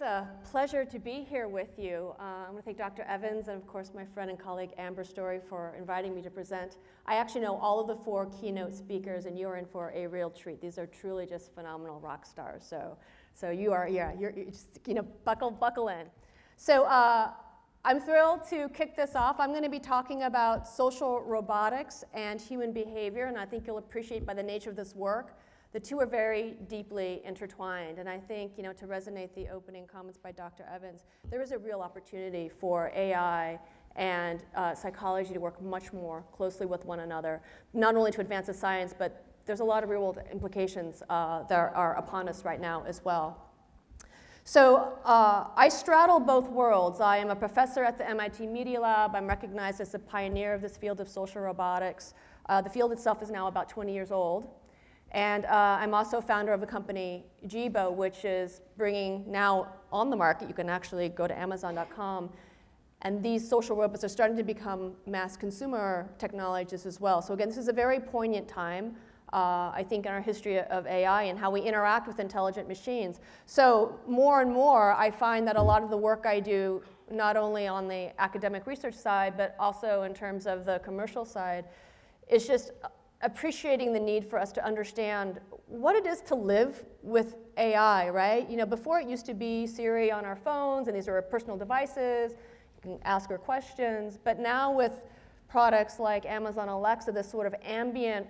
a pleasure to be here with you. I want to thank Dr. Evans and, of course, my friend and colleague Amber Story for inviting me to present. I actually know all of the 4 keynote speakers, and you're in for a real treat. These are truly just phenomenal rock stars. So you are, you're just, buckle in. So I'm thrilled to kick this off. I'm going to be talking about social robotics and human behavior, and I think you'll appreciate by the nature of this work, the two are very deeply intertwined. And I think, to resonate the opening comments by Dr. Evans, there is a real opportunity for AI and psychology to work much more closely with one another, not only to advance the science, but there's a lot of real-world implications that are upon us right now as well. So I straddle both worlds. I am a professor at the MIT Media Lab. I'm recognized as a pioneer of this field of social robotics. The field itself is now about 20 years old. And I'm also founder of the company Jibo, which is bringing now on the market, you can actually go to Amazon.com, and these social robots are starting to become mass consumer technologies as well. So again, this is a very poignant time, I think, in our history of AI and how we interact with intelligent machines. So more and more, I find that a lot of the work I do, not only on the academic research side, but also in terms of the commercial side, is just appreciating the need for us to understand what it is to live with AI, right? Before it used to be Siri on our phones, and these are our personal devices, you can ask her questions, but now with products like Amazon Alexa, this sort of ambient,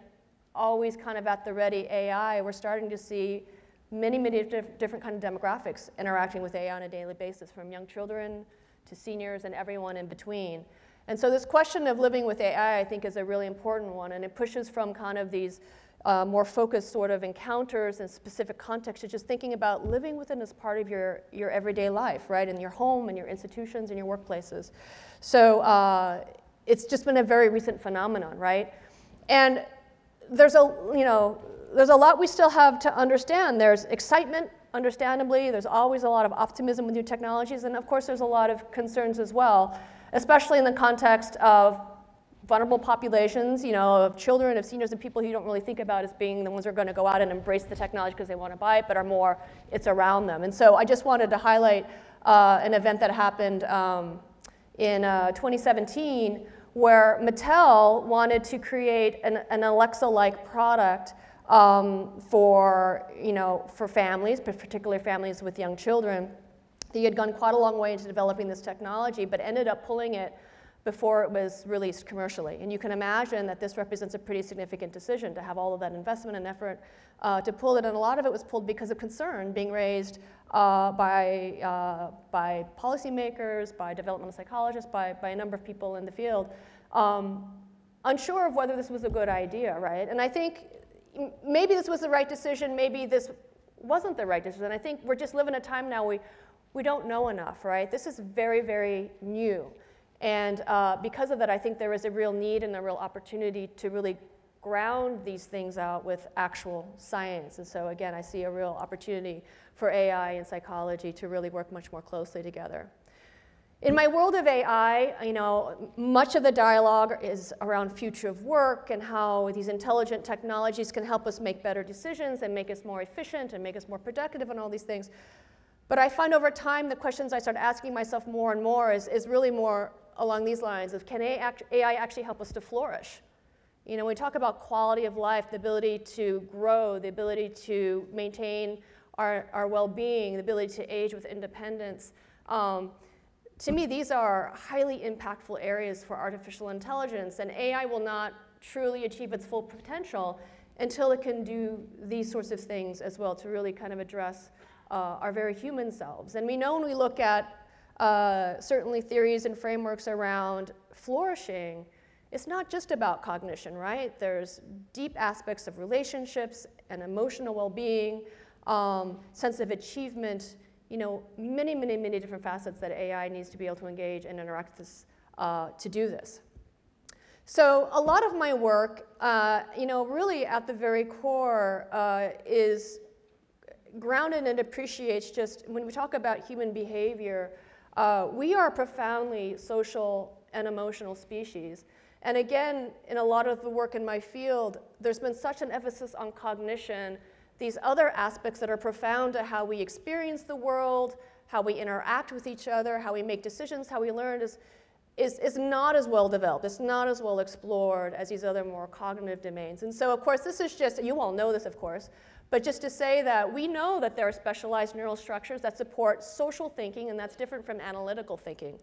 always kind of at the ready AI, we're starting to see many, many different kind of demographics interacting with AI on a daily basis, from young children to seniors and everyone in between. And so this question of living with AI, I think, is a really important one, and it pushes from kind of these more focused sort of encounters and specific contexts to just thinking about living with it as part of your everyday life, right, in your home, in your institutions, in your workplaces. So it's just been a very recent phenomenon, right? And there's a lot we still have to understand. There's excitement, understandably. There's always a lot of optimism with new technologies, and of course there's a lot of concerns as well, especially in the context of vulnerable populations, of children, of seniors, and people who you don't really think about as being the ones who are going to go out and embrace the technology because they want to buy it, but are more, it's around them. And so I just wanted to highlight an event that happened in 2017 where Mattel wanted to create an Alexa-like product for families, particularly families with young children. He had gone quite a long way into developing this technology, but ended up pulling it before it was released commercially. And you can imagine that this represents a pretty significant decision to have all of that investment and effort to pull it. And a lot of it was pulled because of concern being raised by policymakers, by developmental psychologists, by a number of people in the field, unsure of whether this was a good idea, right? And I think maybe this was the right decision, maybe this wasn't the right decision. I think we're just living a time now we don't know enough, right? This is very, very new. And because of that, I think there is a real need and a real opportunity to really ground these things out with actual science. And so again, I see a real opportunity for AI and psychology to really work much more closely together. In my world of AI, much of the dialogue is around future of work and how these intelligent technologies can help us make better decisions and make us more efficient and make us more productive and all these things. But I find over time the questions I start asking myself more and more is really more along these lines of, can AI actually help us to flourish? We talk about quality of life, the ability to grow, the ability to maintain our well-being, the ability to age with independence. To me, these are highly impactful areas for artificial intelligence, and AI will not truly achieve its full potential until it can do these sorts of things as well to really kind of address our very human selves. And we know when we look at certainly theories and frameworks around flourishing, it's not just about cognition, right? There's deep aspects of relationships and emotional well-being, sense of achievement, many, many, many different facets that AI needs to be able to engage and interact with this, to do this. So a lot of my work, really at the very core is grounded and appreciates just, when we talk about human behavior, we are a profoundly social and emotional species. And again, in a lot of the work in my field, there's been such an emphasis on cognition, these other aspects that are profound to how we experience the world, how we interact with each other, how we make decisions, how we learn is not as well developed. It's not as well explored as these other more cognitive domains. And so, of course, this is just, you all know this, of course, but just to say that we know that there are specialized neural structures that support social thinking, and that's different from analytical thinking.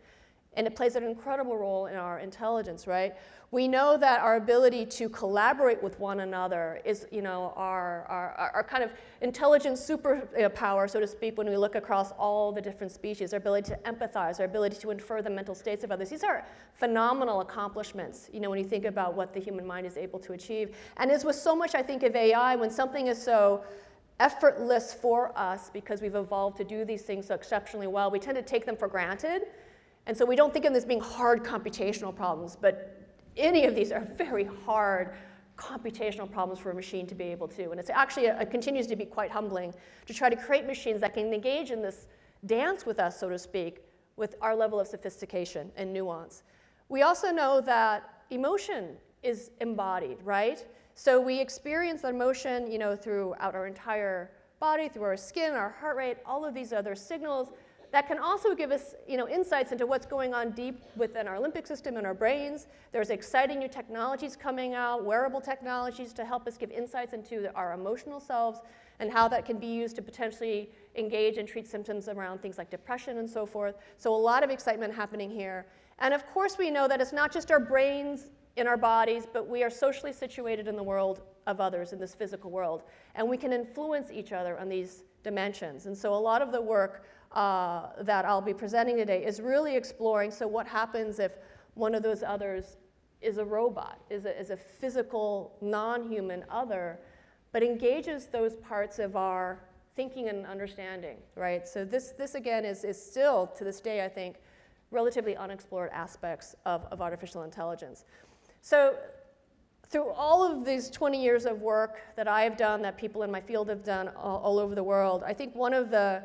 And it plays an incredible role in our intelligence, right? We know that our ability to collaborate with one another is, our kind of intelligence superpower, so to speak, when we look across all the different species, our ability to empathize, our ability to infer the mental states of others. These are phenomenal accomplishments, when you think about what the human mind is able to achieve. And as with so much, I think, of AI, when something is so effortless for us because we've evolved to do these things so exceptionally well, we tend to take them for granted. And so we don't think of this being hard computational problems, but any of these are very hard computational problems for a machine to be able to. And it's actually, it continues to be quite humbling to try to create machines that can engage in this dance with us, so to speak, with our level of sophistication and nuance. We also know that emotion is embodied, right? So we experience emotion, throughout our entire body, through our skin, our heart rate, all of these other signals that can also give us, insights into what's going on deep within our limbic system and our brains. There's exciting new technologies coming out, wearable technologies to help us give insights into our emotional selves and how that can be used to potentially engage and treat symptoms around things like depression and so forth. So a lot of excitement happening here. And of course we know that it's not just our brains in our bodies, but we are socially situated in the world of others, in this physical world. And we can influence each other on these dimensions. And so a lot of the work that I'll be presenting today is really exploring, so what happens if one of those others is a robot, is a physical, non-human other, but engages those parts of our thinking and understanding, right? So this again, is still, to this day, I think, relatively unexplored aspects of artificial intelligence. So through all of these 20 years of work that I have done, that people in my field have done all over the world, I think one of the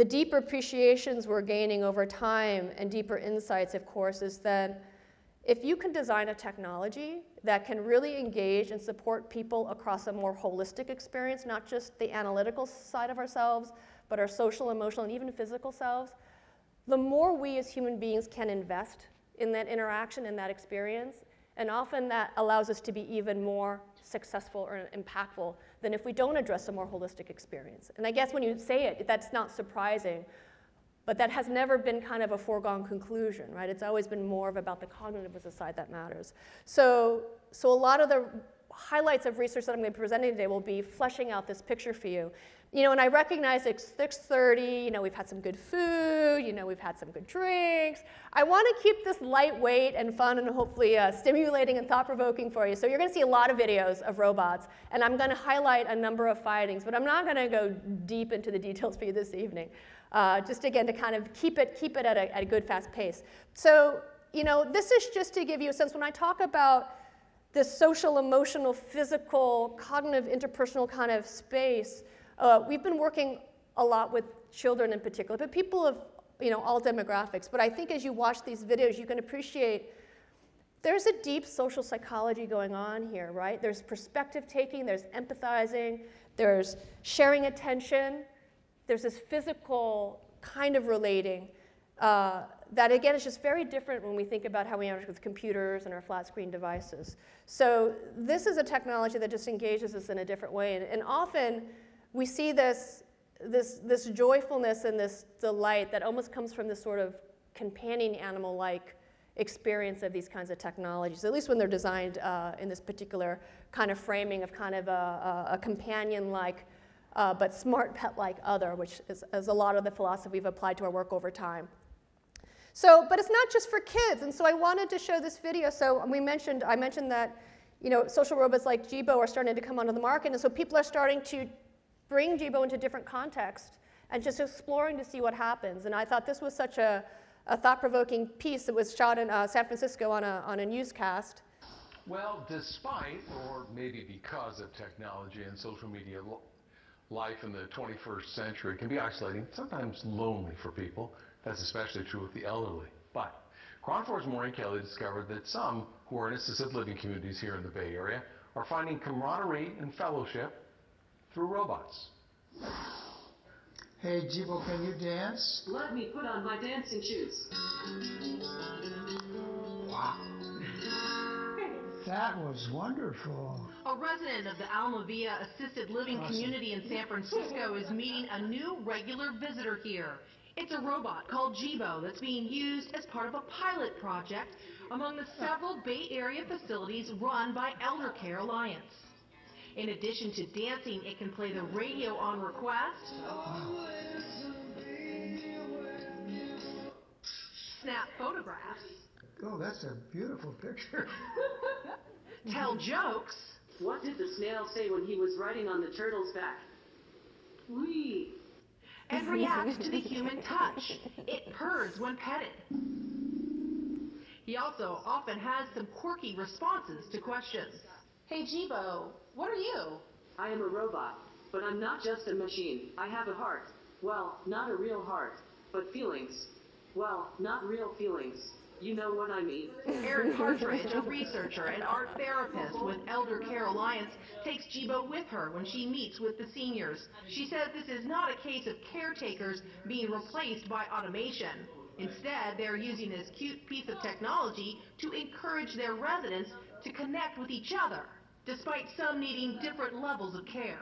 deeper appreciations we're gaining over time and deeper insights, of course, is that if you can design a technology that can really engage and support people across a more holistic experience, not just the analytical side of ourselves, but our social, emotional, and even physical selves, the more we as human beings can invest in that interaction and that experience, and often that allows us to be even more successful or impactful than if we don't address a more holistic experience. And I guess when you say it, that's not surprising, but that has never been kind of a foregone conclusion, right? It's always been more about the cognitive side that matters. So a lot of the highlights of research that I'm going to be presenting today will be fleshing out this picture for you. And I recognize it's 6:30, we've had some good food, we've had some good drinks. I want to keep this lightweight and fun and hopefully stimulating and thought-provoking for you. So you're going to see a lot of videos of robots, and I'm going to highlight a number of findings, but I'm not going to go deep into the details for you this evening. Just again, to kind of keep it at a good, fast pace. So, this is just to give you a sense, when I talk about this social, emotional, physical, cognitive, interpersonal kind of space, we've been working a lot with children in particular, but people of all demographics. But I think as you watch these videos, you can appreciate there's a deep social psychology going on here, right? There's perspective taking, there's empathizing, there's sharing attention, there's this physical kind of relating that, again, is just very different when we think about how we interact with computers and our flat screen devices. So this is a technology that just engages us in a different way. And often we see this joyfulness and this delight that almost comes from this sort of companion animal-like experience of these kinds of technologies, at least when they're designed in this particular kind of framing of kind of a companion-like but smart pet-like other, which is a lot of the philosophy we've applied to our work over time. So, but it's not just for kids, and so I wanted to show this video. So I mentioned that social robots like Jibo are starting to come onto the market, and so people are starting to bring Jibo into different contexts and just exploring to see what happens. And I thought this was such a thought-provoking piece that was shot in San Francisco on a newscast. Well, despite, or maybe because of technology and social media, life in the 21st century can be isolating, sometimes lonely for people. That's especially true with the elderly. But Chron 4's Maureen Kelly discovered that some who are in assisted living communities here in the Bay Area are finding camaraderie and fellowship through robots. Hey, Jibo, can you dance? Let me put on my dancing shoes. Wow. That was wonderful. A resident of the Alma Via Assisted Living Community in San Francisco is meeting a new regular visitor here. It's a robot called Jibo that's being used as part of a pilot project among the several Bay Area facilities run by Elder Care Alliance. In addition to dancing, it can play the radio on request, snap photographs, Oh, that's a beautiful picture. tell jokes, What did the snail say when he was riding on the turtle's back? Wee. and react to the human touch. It purrs when petted. He also often has some quirky responses to questions. Hey Jibo, what are you? I am a robot, but I'm not just a machine. I have a heart. Well, not a real heart, but feelings. Well, not real feelings. You know what I mean. Erin Partridge, a researcher and art therapist with Elder Care Alliance, takes Jibo with her when she meets with the seniors. She says this is not a case of caretakers being replaced by automation. Instead, they're using this cute piece of technology to encourage their residents to connect with each other, despite some needing different levels of care.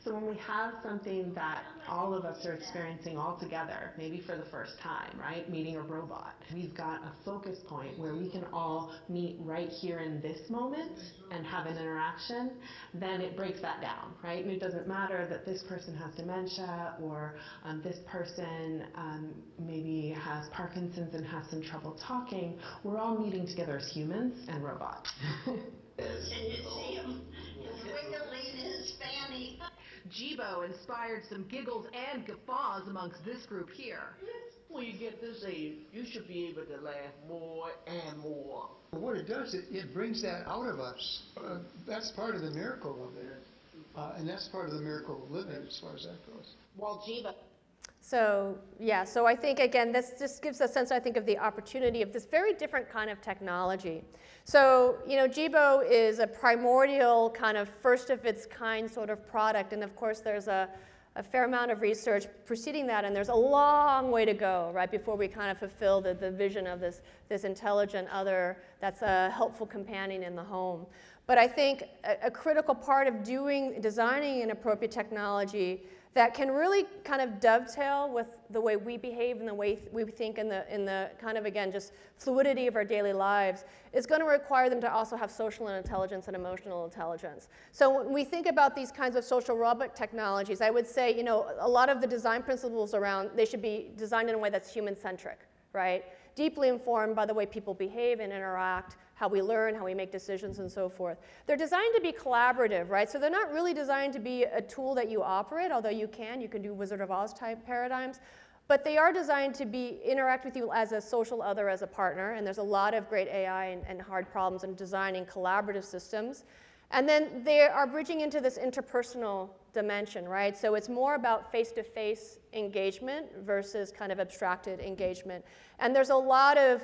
So when we have something that all of us are experiencing all together, maybe for the first time, right, meeting a robot, we've got a focus point where we can all meet right here in this moment and have an interaction, then it breaks that down, right? And it doesn't matter that this person has dementia or this person maybe has Parkinson's and has some trouble talking. We're all meeting together as humans and robots. Can you see him? He's wiggling his fanny. Jibo inspired some giggles and guffaws amongst this group here. When you get this age, you should be able to laugh more and more. What it does, it brings that out of us. That's part of the miracle of it. And that's part of the miracle of living as far as that goes. Well, Jibo. So, yeah, so I think, again, this just gives a sense, I think, of the opportunity of this very different kind of technology. So, you know, Jibo is a primordial kind of first of its kind sort of product, and of course there's a fair amount of research preceding that, and there's a long way to go, right, before we kind of fulfill the vision of this intelligent other that's a helpful companion in the home. But I think a critical part of designing an appropriate technology that can really kind of dovetail with the way we behave and the way we think in the kind of, again, just fluidity of our daily lives is going to require them to also have social intelligence and emotional intelligence. So when we think about these kinds of social robot technologies, I would say, you know, a lot of the design principles around, they should be designed in a way that's human-centric, right? Deeply informed by the way people behave and interact, how we learn, how we make decisions, and so forth. They're designed to be collaborative, right? So they're not really designed to be a tool that you operate, although you can do Wizard of Oz type paradigms. But they are designed to interact with you as a social other, as a partner, and there's a lot of great AI and hard problems in designing collaborative systems. And then they are bridging into this interpersonal dimension, right? So it's more about face-to-face engagement versus kind of abstracted engagement. And there's a lot of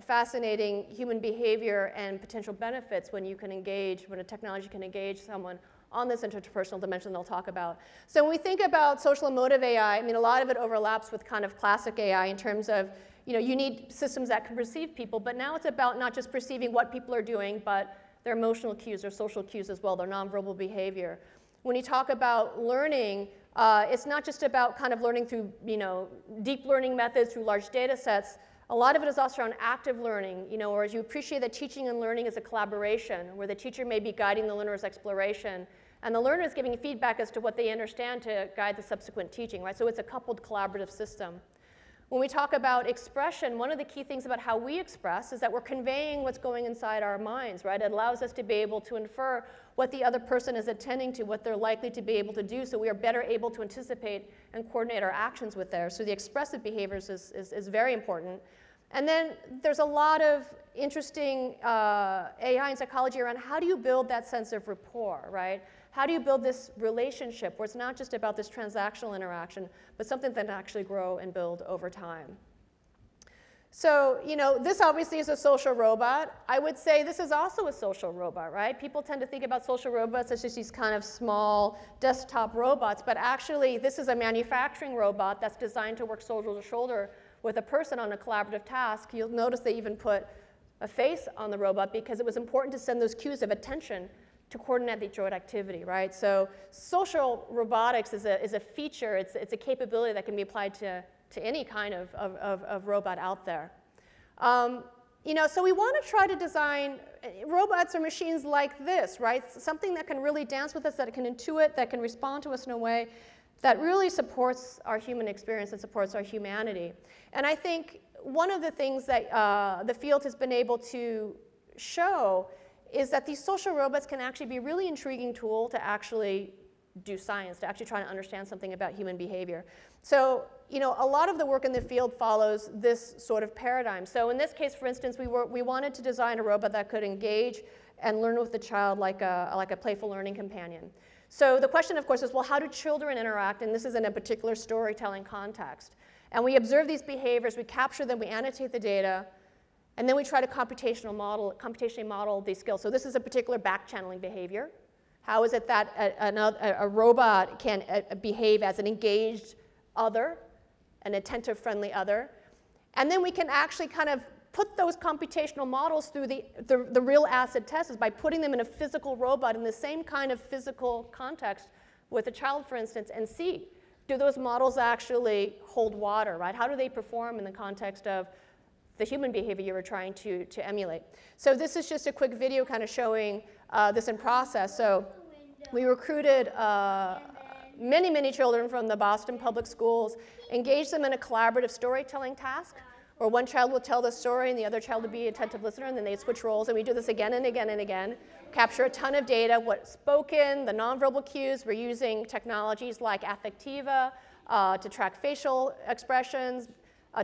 fascinating human behavior and potential benefits when a technology can engage someone on this interpersonal dimension they'll talk about. So when we think about social emotive AI, I mean, a lot of it overlaps with kind of classic AI in terms of, you know, you need systems that can perceive people, but now it's about not just perceiving what people are doing, but their emotional cues, their social cues as well, their nonverbal behavior. When you talk about learning, it's not just about kind of learning through, you know, deep learning methods through large data sets. A lot of it is also around active learning, you know, or as you appreciate that teaching and learning is a collaboration, where the teacher may be guiding the learner's exploration, and the learner is giving feedback as to what they understand to guide the subsequent teaching, right? So it's a coupled collaborative system. When we talk about expression, one of the key things about how we express is that we're conveying what's going inside our minds, right? It allows us to be able to infer what the other person is attending to, what they're likely to be able to do, so we are better able to anticipate and coordinate our actions with theirs. So the expressive behaviors is very important. And then there's a lot of interesting AI and psychology around how do you build that sense of rapport, right? How do you build this relationship where it's not just about this transactional interaction, but something that can actually grow and build over time? So, you know, this obviously is a social robot. I would say this is also a social robot, right? People tend to think about social robots as just these kind of small desktop robots, but actually this is a manufacturing robot that's designed to work shoulder to shoulder with a person on a collaborative task. You'll notice they even put a face on the robot because it was important to send those cues of attention to coordinate the joint activity, right? So social robotics is a feature, it's a capability that can be applied to any kind of robot out there. You know, so we want to try to design robots or machines like this, right? Something that can really dance with us, that can intuit, that can respond to us in a way that really supports our human experience and supports our humanity. And I think one of the things that the field has been able to show is that these social robots can actually be a really intriguing tool to actually do science, to actually try to understand something about human behavior. So, you know, a lot of the work in the field follows this sort of paradigm. So in this case, for instance, we wanted to design a robot that could engage and learn with the child like a playful learning companion. So the question, of course, is, well, how do children interact? And this is in a particular storytelling context. And we observe these behaviors, we capture them, we annotate the data, and then we try to computationally model these skills. So this is a particular back-channeling behavior. How is it that a robot can behave as an engaged other, an attentive, friendly other? And then we can actually kind of put those computational models through the real acid tests by putting them in a physical robot in the same kind of physical context with a child, for instance, and see, do those models actually hold water, right? How do they perform in the context of the human behavior you were trying to emulate? So this is just a quick video kind of showing this in process. So we recruited many, many children from the Boston Public Schools, engaged them in a collaborative storytelling task, where one child will tell the story and the other child will be an attentive listener, and then they switch roles, and we do this again and again and again. Capture a ton of data, what's spoken, the nonverbal cues. We're using technologies like Affectiva to track facial expressions,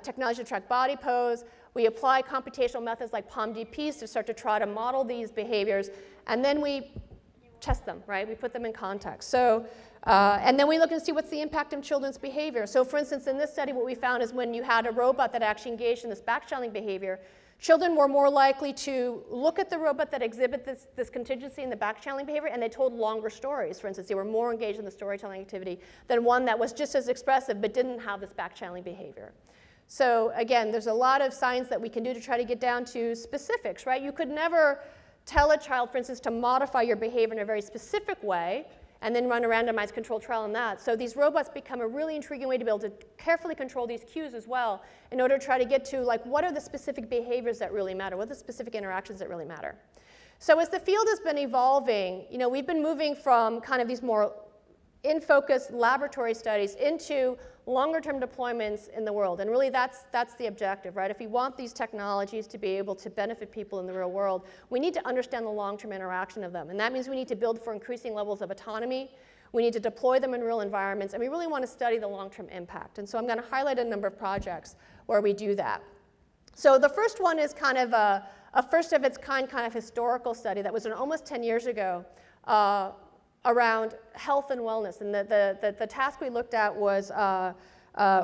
technology to track body pose. We apply computational methods like POMDPs to start to try to model these behaviors, and then we test them, right? We put them in context. So, and then we look and see what's the impact on children's behavior. So for instance, in this study, what we found is when you had a robot that actually engaged in this back-channeling behavior, children were more likely to look at the robot that exhibit this contingency in the back-channeling behavior, and they told longer stories. For instance, they were more engaged in the storytelling activity than one that was just as expressive but didn't have this back-channeling behavior. So again, there's a lot of science that we can do to try to get down to specifics, right? You could never tell a child, for instance, to modify your behavior in a very specific way and then run a randomized controlled trial on that. So these robots become a really intriguing way to be able to carefully control these cues as well in order to try to get to, like, what are the specific behaviors that really matter? What are the specific interactions that really matter? So as the field has been evolving, you know, we've been moving from kind of these more in-focus laboratory studies into longer-term deployments in the world. And really that's the objective, right? If we want these technologies to be able to benefit people in the real world, we need to understand the long-term interaction of them. And that means we need to build for increasing levels of autonomy. We need to deploy them in real environments. And we really want to study the long-term impact. And so I'm going to highlight a number of projects where we do that. So the first one is kind of a first of its kind of historical study that was done almost 10 years ago around health and wellness. And the task we looked at was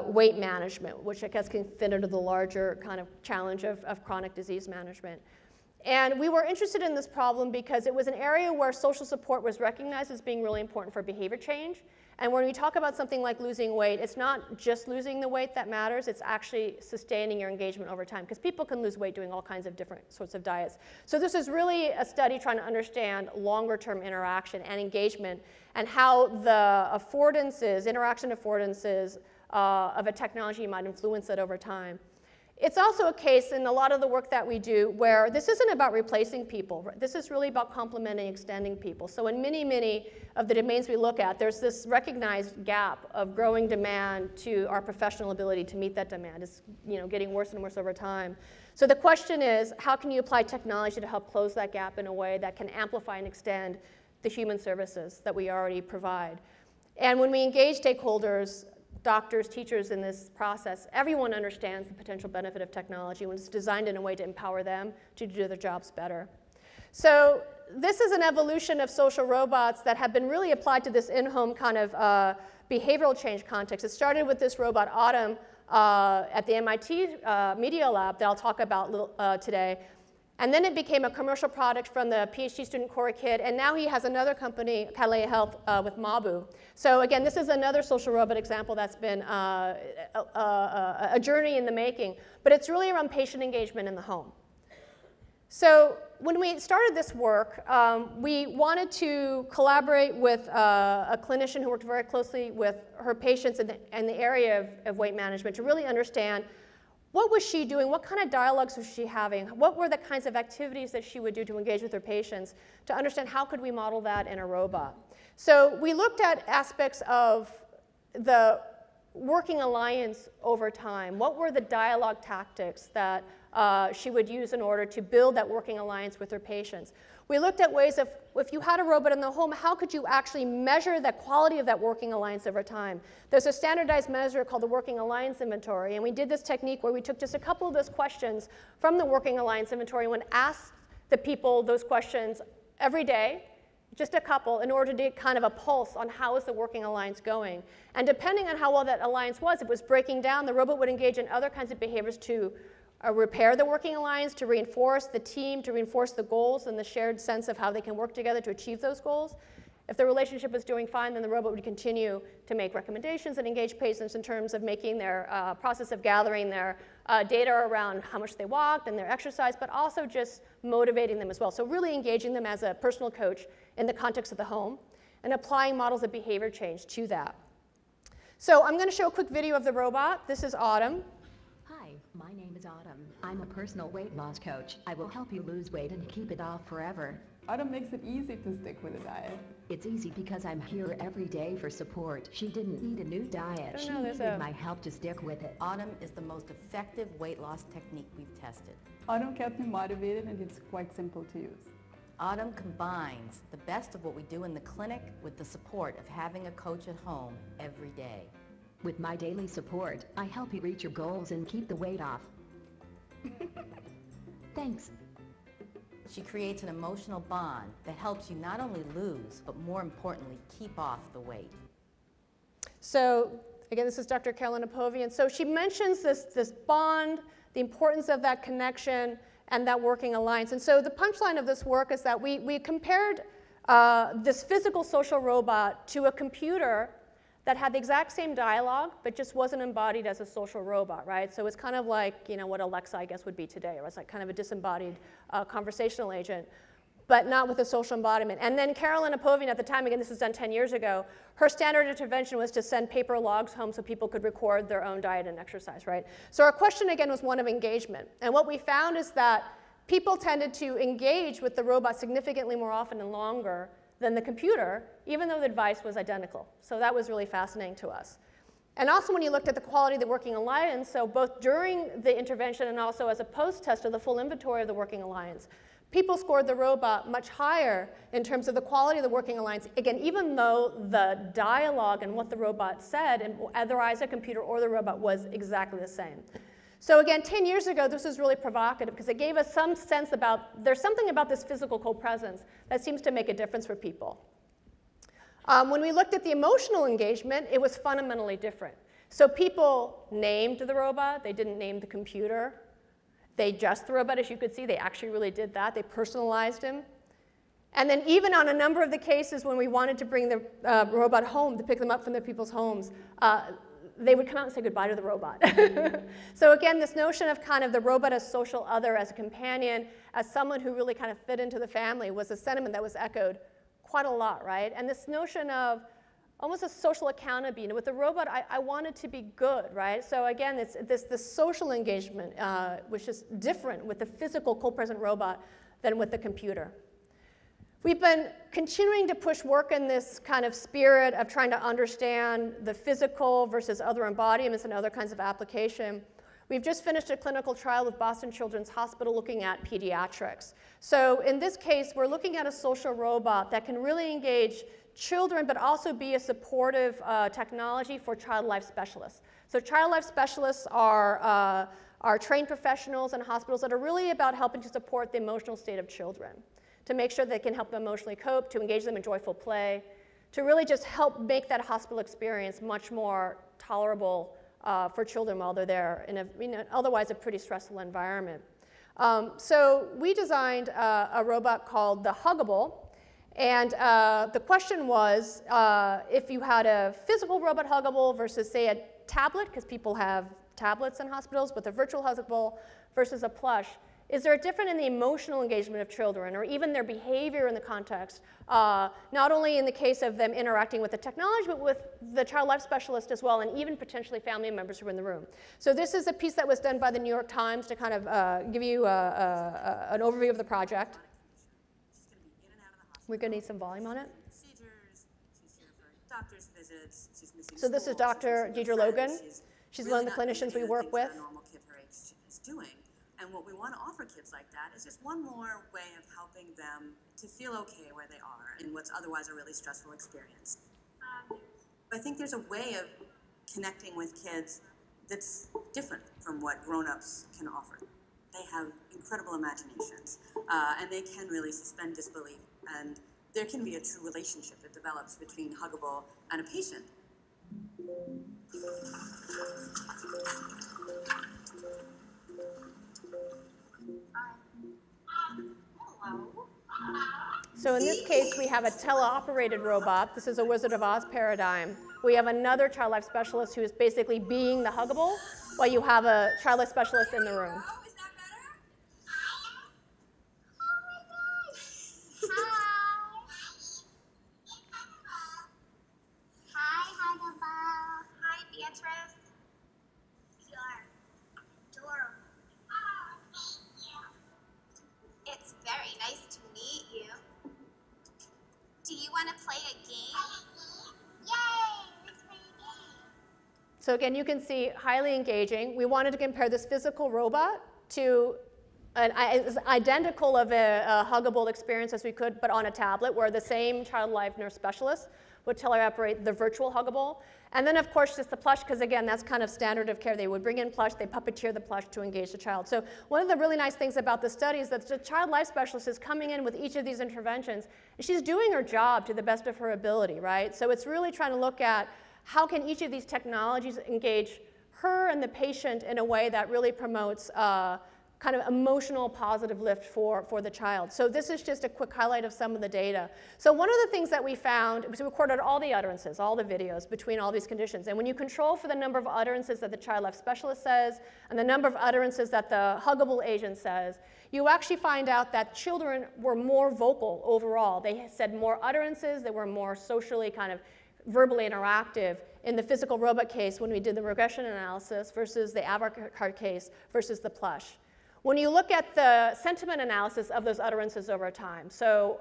weight management, which I guess can fit into the larger kind of challenge of chronic disease management. And we were interested in this problem because it was an area where social support was recognized as being really important for behavior change. And when we talk about something like losing weight, it's not just losing the weight that matters, it's actually sustaining your engagement over time, because people can lose weight doing all kinds of different sorts of diets. So this is really a study trying to understand longer-term interaction and engagement and how the affordances, interaction affordances of a technology might influence it over time. It's also a case in a lot of the work that we do where this isn't about replacing people. This is really about complementing, extending people. So in many, many of the domains we look at, there's this recognized gap of growing demand to our professional ability to meet that demand. It's, you know, getting worse and worse over time. So the question is, how can you apply technology to help close that gap in a way that can amplify and extend the human services that we already provide? And when we engage stakeholders, doctors, teachers in this process, everyone understands the potential benefit of technology when it's designed in a way to empower them to do their jobs better. So this is an evolution of social robots that have been really applied to this in-home kind of behavioral change context. It started with this robot, Autumn, at the MIT Media Lab that I'll talk about today. And then it became a commercial product from the PhD student Corey Kidd, and now he has another company, Catalea Health, with Mabu. So again, this is another social robot example that's been a journey in the making, but it's really around patient engagement in the home. So when we started this work, we wanted to collaborate with a clinician who worked very closely with her patients in the area of weight management to really understand what was she doing, what kind of dialogues was she having, what were the kinds of activities that she would do to engage with her patients, to understand how could we model that in a robot. So we looked at aspects of the working alliance over time. What were the dialogue tactics that she would use in order to build that working alliance with her patients? We looked at ways of, if you had a robot in the home, how could you actually measure the quality of that working alliance over time? There's a standardized measure called the Working Alliance Inventory, and we did this technique where we took just a couple of those questions from the Working Alliance Inventory and asked the people those questions every day, just a couple, in order to get kind of a pulse on how is the working alliance going. And depending on how well that alliance was, if it was breaking down, the robot would engage in other kinds of behaviors to repair the working alliance, to reinforce the team, to reinforce the goals and the shared sense of how they can work together to achieve those goals. If the relationship was doing fine, then the robot would continue to make recommendations and engage patients in terms of making their process of gathering their data around how much they walked and their exercise, but also just motivating them as well. So really engaging them as a personal coach in the context of the home and applying models of behavior change to that. So I'm going to show a quick video of the robot. This is Autumn. Hi, my name is Autumn. I'm a personal weight loss coach. I will help you lose weight and keep it off forever. Autumn makes it easy to stick with a diet. It's easy because I'm here every day for support. She didn't need a new diet. She needed my help to stick with it. Autumn is the most effective weight loss technique we've tested. Autumn kept me motivated and it's quite simple to use. Autumn combines the best of what we do in the clinic with the support of having a coach at home every day. With my daily support, I help you reach your goals and keep the weight off. Thanks. She creates an emotional bond that helps you not only lose, but more importantly, keep off the weight. So again, this is Dr. Caroline Apovian. So she mentions this bond, the importance of that connection, and that working alliance. And so the punchline of this work is that we compared this physical social robot to a computer that had the exact same dialogue, but just wasn't embodied as a social robot, right? So it's kind of like, you know, what Alexa, I guess, would be today, or it's like kind of a disembodied conversational agent, but not with a social embodiment. And then Caroline Apovian at the time, again, this was done 10 years ago, her standard intervention was to send paper logs home so people could record their own diet and exercise, right? So our question, again, was one of engagement. And what we found is that people tended to engage with the robot significantly more often and longer than the computer, even though the device was identical. So that was really fascinating to us. And also when you looked at the quality of the working alliance, so both during the intervention and also as a post-test of the full inventory of the working alliance, people scored the robot much higher in terms of the quality of the working alliance, again, even though the dialogue and what the robot said, and whether either a computer or the robot, was exactly the same. So again, 10 years ago, this was really provocative because it gave us some sense about, there's something about this physical co-presence that seems to make a difference for people. When we looked at the emotional engagement, it was fundamentally different. So people named the robot, they didn't name the computer. They dressed the robot, as you could see, they actually really did that. They personalized him. And then even on a number of the cases when we wanted to bring the robot home, to pick them up from the people's homes, they would come out and say goodbye to the robot. So again, this notion of kind of the robot as social other, as a companion, as someone who really kind of fit into the family was a sentiment that was echoed quite a lot, right? And this notion of almost a social accountability. With the robot, I wanted to be good, right? So again, it's this social engagement, which is different with the physical co-present robot than with the computer. We've been continuing to push work in this kind of spirit of trying to understand the physical versus other embodiments and other kinds of application. We've just finished a clinical trial with Boston Children's Hospital looking at pediatrics. So in this case, we're looking at a social robot that can really engage children, but also be a supportive technology for child life specialists. So child life specialists are trained professionals in hospitals that are really about helping to support the emotional state of children, to make sure they can help them emotionally cope, to engage them in joyful play, to really just help make that hospital experience much more tolerable for children while they're there in otherwise a pretty stressful environment. So we designed a robot called the Huggable. And the question was, if you had a physical robot Huggable versus, say, a tablet, because people have tablets in hospitals, with a virtual Huggable versus a plush, is there a difference in the emotional engagement of children, or even their behavior in the context, not only in the case of them interacting with the technology, but with the child life specialist as well, and even potentially family members who are in the room. So this is a piece that was done by the New York Times to kind of give you an overview of the project. We're going to need some volume on it. Doctor's visits. She's missing so this is Dr. Deidre Logan. She's one of the clinicians we work with. A normal kid her age is doing. And what we want to offer kids like that is just one more way of helping them to feel okay where they are in what's otherwise a really stressful experience. I think there's a way of connecting with kids that's different from what grown-ups can offer. They have incredible imaginations, and they can really suspend disbelief. And there can be a true relationship that develops between Huggable and a patient. So in this case, we have a teleoperated robot. This is a Wizard of Oz paradigm. We have another child life specialist who is basically being the Huggable, while you have a child life specialist in the room. So again, you can see highly engaging. We wanted to compare this physical robot to as identical of a Huggable experience as we could, but on a tablet, where the same child life nurse specialist would teleoperate the virtual Huggable. And then, of course, just the plush, because again, that's kind of standard of care. They would bring in plush, they puppeteer the plush to engage the child. So one of the really nice things about the study is that the child life specialist is coming in with each of these interventions, and she's doing her job to the best of her ability, right? So it's really trying to look at how can each of these technologies engage her and the patient in a way that really promotes kind of emotional positive lift for the child. So this is just a quick highlight of some of the data. So one of the things that we found was we recorded all the utterances, all the videos between all these conditions. And when you control for the number of utterances that the child life specialist says and the number of utterances that the Huggable agent says, you actually find out that children were more vocal overall. They said more utterances, they were more socially kind of verbally interactive in the physical robot case when we did the regression analysis versus the Avocard case versus the plush. When you look at the sentiment analysis of those utterances over time, so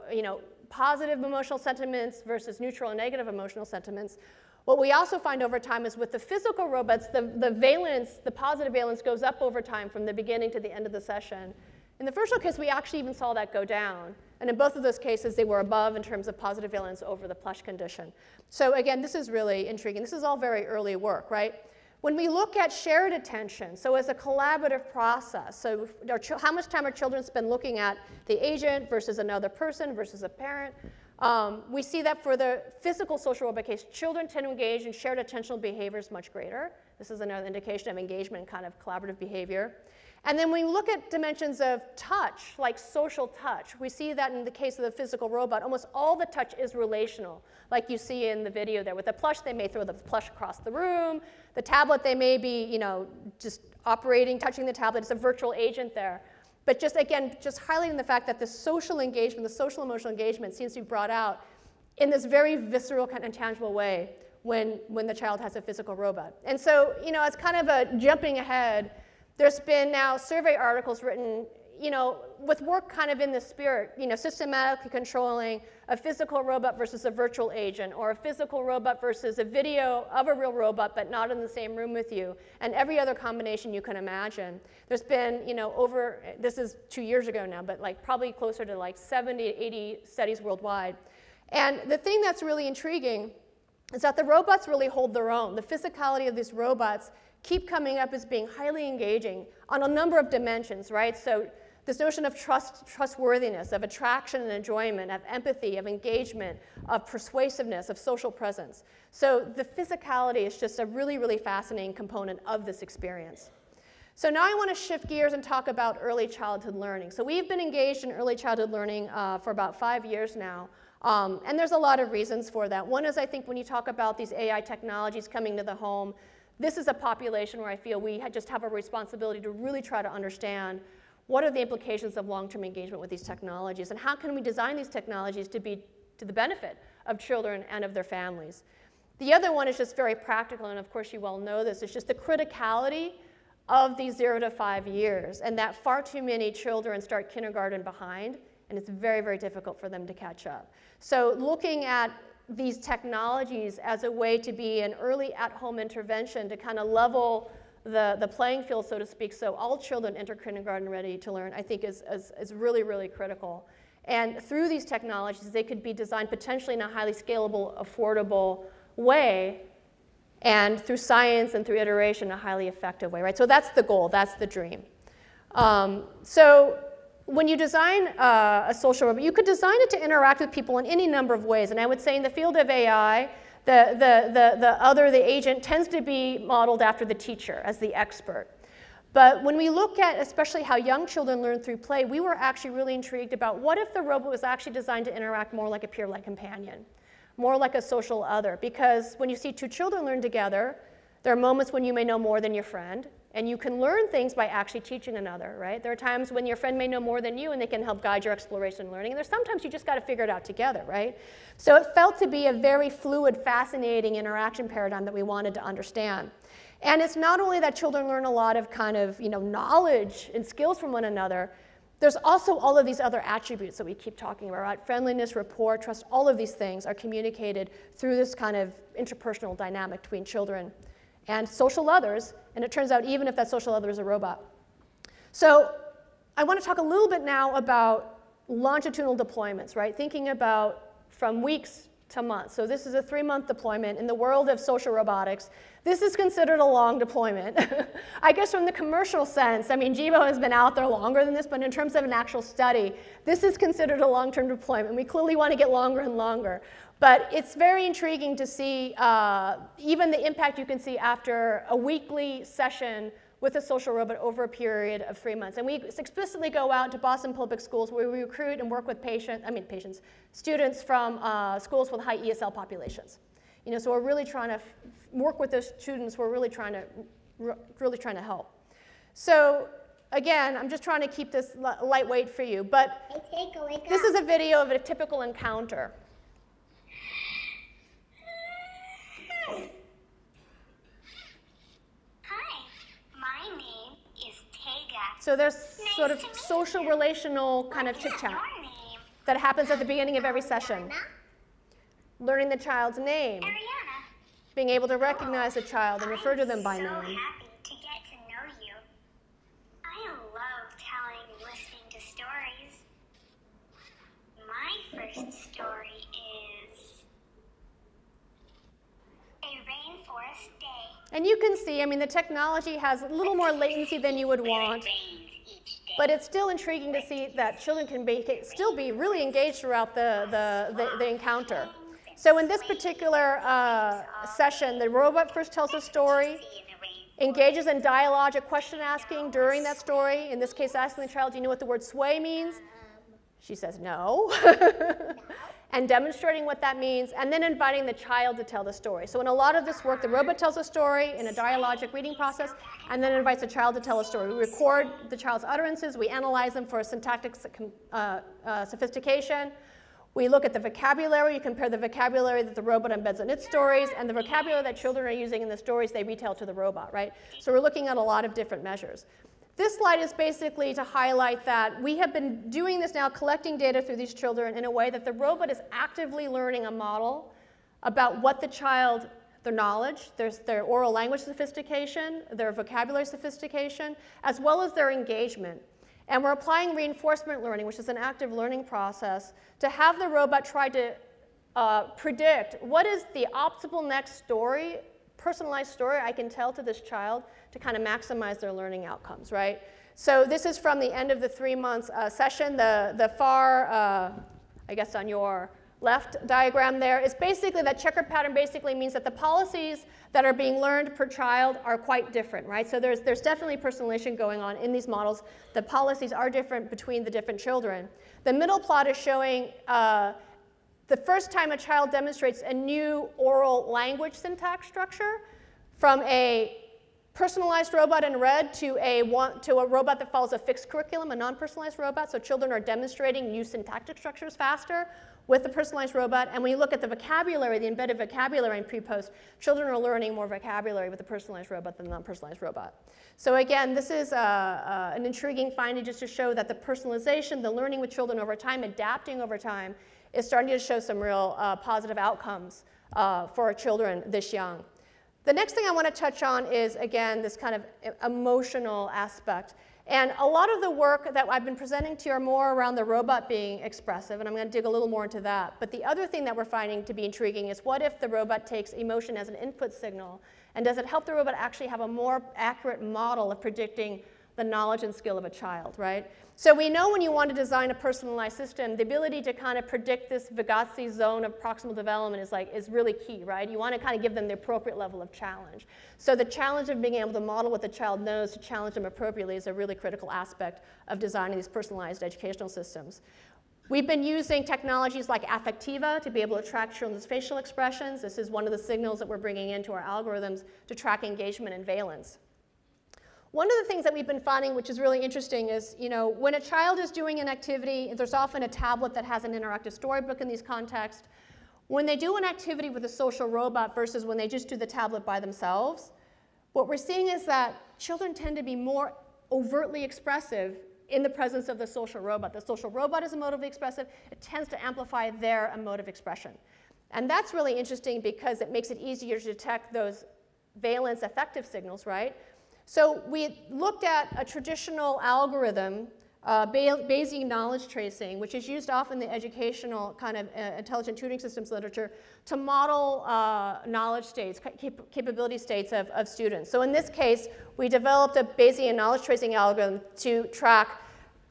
positive emotional sentiments versus neutral and negative emotional sentiments, what we also find over time is with the physical robots, the valence, the positive valence goes up over time from the beginning to the end of the session. In the virtual case, we actually even saw that go down. And in both of those cases, they were above in terms of positive valence over the plush condition. So again, this is really intriguing. This is all very early work, right? When we look at shared attention, so as a collaborative process, so how much time our children spend looking at the agent versus another person versus a parent, we see that for the physical social robot case, children tend to engage in shared attentional behaviors much greater. This is another indication of engagement and kind of collaborative behavior. And then when we look at dimensions of touch, like social touch, we see that in the case of the physical robot, almost all the touch is relational, like you see in the video there. With the plush, they may throw the plush across the room. The tablet, they may be, just operating, touching the tablet. It's a virtual agent there. But just, again, just highlighting the fact that the social engagement, the social emotional engagement seems to be brought out in this very visceral kind of tangible way when the child has a physical robot. And so, it's kind of a jumping ahead. There's been now survey articles written, with work kind of in the spirit, systematically controlling a physical robot versus a virtual agent, or a physical robot versus a video of a real robot but not in the same room with you, and every other combination you can imagine. There's been, this is 2 years ago now, but probably closer to 70 to 80 studies worldwide. And the thing that's really intriguing is that the robots really hold their own. The physicality of these robots keep coming up as being highly engaging on a number of dimensions, right? So This notion of trustworthiness, of attraction and enjoyment, of empathy, of engagement, of persuasiveness, of social presence. So the physicality is just a really, really fascinating component of this experience. So now I want to shift gears and talk about early childhood learning. So we've been engaged in early childhood learning for about 5 years now. And there's a lot of reasons for that. One is, I think, when you talk about these AI technologies coming to the home, this is a population where I feel we just have a responsibility to really try to understand what are the implications of long-term engagement with these technologies, and how can we design these technologies to be to the benefit of children and of their families. The other one is just very practical, and of course you all know this, it's just the criticality of these 0 to 5 years, and that far too many children start kindergarten behind, and it's very, very difficult for them to catch up. So looking at these technologies as a way to be an early at-home intervention to kind of level the playing field, so to speak, so all children enter kindergarten ready to learn, I think is really, really critical. And through these technologies, they could be designed potentially in a highly scalable, affordable way, and through science and through iteration, a highly effective way, right? So that's the goal, that's the dream. So when you design a social robot, you could design it to interact with people in any number of ways. And I would say in the field of AI, the agent tends to be modeled after the teacher as the expert. But when we look at especially how young children learn through play, we were actually really intrigued about what if the robot was actually designed to interact more like a peer-like companion, more like a social other. Because when you see two children learn together, there are moments when you may know more than your friend, and you can learn things by actually teaching another, right? There are times when your friend may know more than you and they can help guide your exploration and learning. And there's sometimes you just got to figure it out together, right? So it felt to be a very fluid, fascinating interaction paradigm that we wanted to understand. And it's not only that children learn a lot of kind of, knowledge and skills from one another, there's also all of these other attributes that we keep talking about, right? Friendliness, rapport, trust, all of these things are communicated through this kind of interpersonal dynamic between children and social others, and it turns out even if that social other is a robot. So I want to talk a little bit now about longitudinal deployments, right? Thinking about from weeks to months. So this is a 3-month deployment. In the world of social robotics, this is considered a long deployment. I guess from the commercial sense, I mean, Jibo has been out there longer than this, but in terms of an actual study, this is considered a long-term deployment. We clearly want to get longer and longer. But it's very intriguing to see even the impact you can see after a weekly session with a social robot over a period of 3 months. And we explicitly go out to Boston Public Schools where we recruit and work with students from schools with high ESL populations. So we're really trying to work with those students. We're really trying to help. So again, I'm just trying to keep this lightweight for you. But this is a video of a typical encounter. So there's sort of social relational kind of chit-chat that happens at the beginning of every session. Learning the child's name, being able to recognize the child and refer to them by name. I'm so happy to get to know you. I love telling and listening to stories. My first story is A Rainforest Day. And you can see, I mean, the technology has a little more latency than you would want, but it's still intriguing to see that children can still be really engaged throughout the encounter. So in this particular session, the robot first tells a story, engages in dialogic question asking during that story, in this case asking the child, do you know what the word sway means? She says no. And demonstrating what that means, and then inviting the child to tell the story. So in a lot of this work, the robot tells a story in a dialogic reading process, and then invites the child to tell a story. We record the child's utterances, we analyze them for syntactic sophistication. We look at the vocabulary, you compare the vocabulary that the robot embeds in its stories, and the vocabulary that children are using in the stories they retell to the robot, right? So we're looking at a lot of different measures. This slide is basically to highlight that we have been doing this now, collecting data through these children in a way that the robot is actively learning a model about what the child, their knowledge, their oral language sophistication, their vocabulary sophistication, as well as their engagement. And we're applying reinforcement learning, which is an active learning process, to have the robot try to predict what is the optimal next story, personalized story I can tell to this child to kind of maximize their learning outcomes, right? So this is from the end of the 3-month session. The far, I guess on your left diagram there, is basically that checkered pattern basically means that the policies that are being learned per child are quite different, right? So there's definitely personalization going on in these models. The policies are different between the different children. The middle plot is showing the first time a child demonstrates a new oral language syntax structure from a personalized robot in red to a robot that follows a fixed curriculum, a non-personalized robot. So children are demonstrating new syntactic structures faster with the personalized robot. And when you look at the vocabulary, the embedded vocabulary in pre-post, children are learning more vocabulary with the personalized robot than the non-personalized robot. So again, this is an intriguing finding just to show that the personalization, the learning with children over time, adapting over time, is starting to show some real positive outcomes for our children this young. The next thing I want to touch on is, again, this kind of emotional aspect. And a lot of the work that I've been presenting to you are more around the robot being expressive, and I'm going to dig a little more into that. But the other thing that we're finding to be intriguing is, what if the robot takes emotion as an input signal, and does it help the robot actually have a more accurate model of predicting the knowledge and skill of a child, right? So we know when you want to design a personalized system, the ability to kind of predict this Vygotsky zone of proximal development is really key, right? You want to kind of give them the appropriate level of challenge. So the challenge of being able to model what the child knows to challenge them appropriately is a really critical aspect of designing these personalized educational systems. We've been using technologies like Affectiva to be able to track children's facial expressions. This is one of the signals that we're bringing into our algorithms to track engagement and valence. One of the things that we've been finding, which is really interesting, is when a child is doing an activity, there's often a tablet that has an interactive storybook in these contexts. When they do an activity with a social robot versus when they just do the tablet by themselves, what we're seeing is that children tend to be more overtly expressive in the presence of the social robot. The social robot is emotively expressive. It tends to amplify their emotive expression. And that's really interesting because it makes it easier to detect those valence affective signals, right? So we looked at a traditional algorithm, Bayesian knowledge tracing, which is used often in the educational kind of intelligent tutoring systems literature to model knowledge states, capability states of students. So in this case, we developed a Bayesian knowledge tracing algorithm to track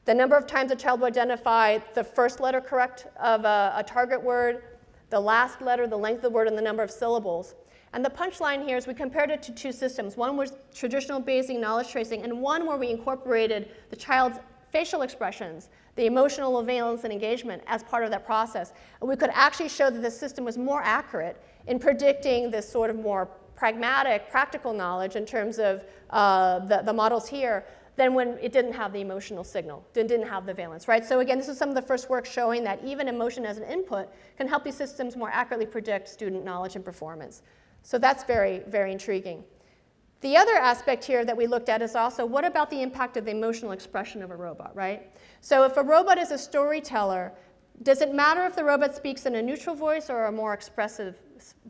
the number of times a child will identify the first letter correct of a target word, the last letter, the length of the word, and the number of syllables. And the punchline here is we compared it to two systems. One was traditional Bayesian knowledge tracing, and one where we incorporated the child's facial expressions, the emotional valence and engagement as part of that process. And we could actually show that the system was more accurate in predicting this sort of more pragmatic, practical knowledge in terms of the models here than when it didn't have the emotional signal, didn't have the valence, right? So again, this is some of the first work showing that even emotion as an input can help these systems more accurately predict student knowledge and performance. So that's very, very intriguing. The other aspect here that we looked at is also, what about the impact of the emotional expression of a robot, right? So if a robot is a storyteller, does it matter if the robot speaks in a neutral voice or a more expressive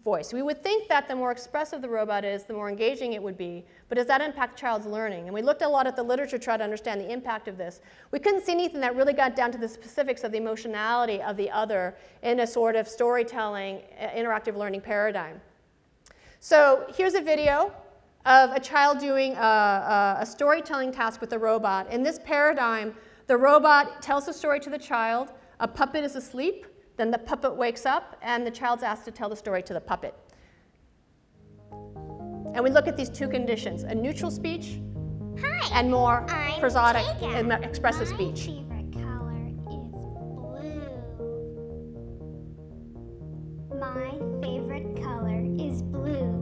voice? We would think that the more expressive the robot is, the more engaging it would be, but does that impact the child's learning? And we looked a lot at the literature to try to understand the impact of this. We couldn't see anything that really got down to the specifics of the emotionality of the other in a sort of storytelling, interactive learning paradigm. So here's a video of a child doing a storytelling task with a robot. In this paradigm, the robot tells the story to the child, a puppet is asleep, then the puppet wakes up, and the child's asked to tell the story to the puppet. And we look at these two conditions, a neutral speech and more prosodic and expressive speech. My favorite color is blue.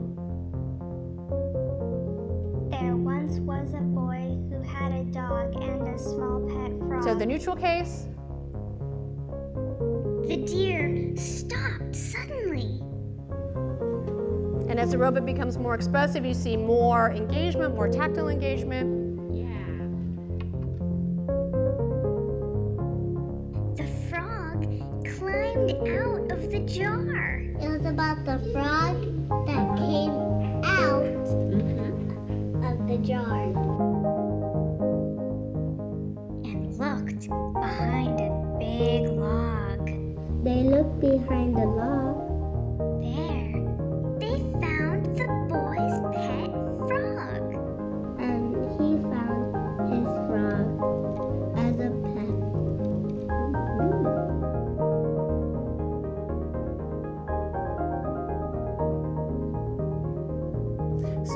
There once was a boy who had a dog and a small pet frog. So the neutral case. The deer stopped suddenly. And as the robot becomes more expressive, you see more engagement, more tactile engagement. The frog climbed out of the jar. It was about the frog that came out of the jar and looked behind a big log. They looked behind the log. There, they found the boy's pet frog. And he found his frog.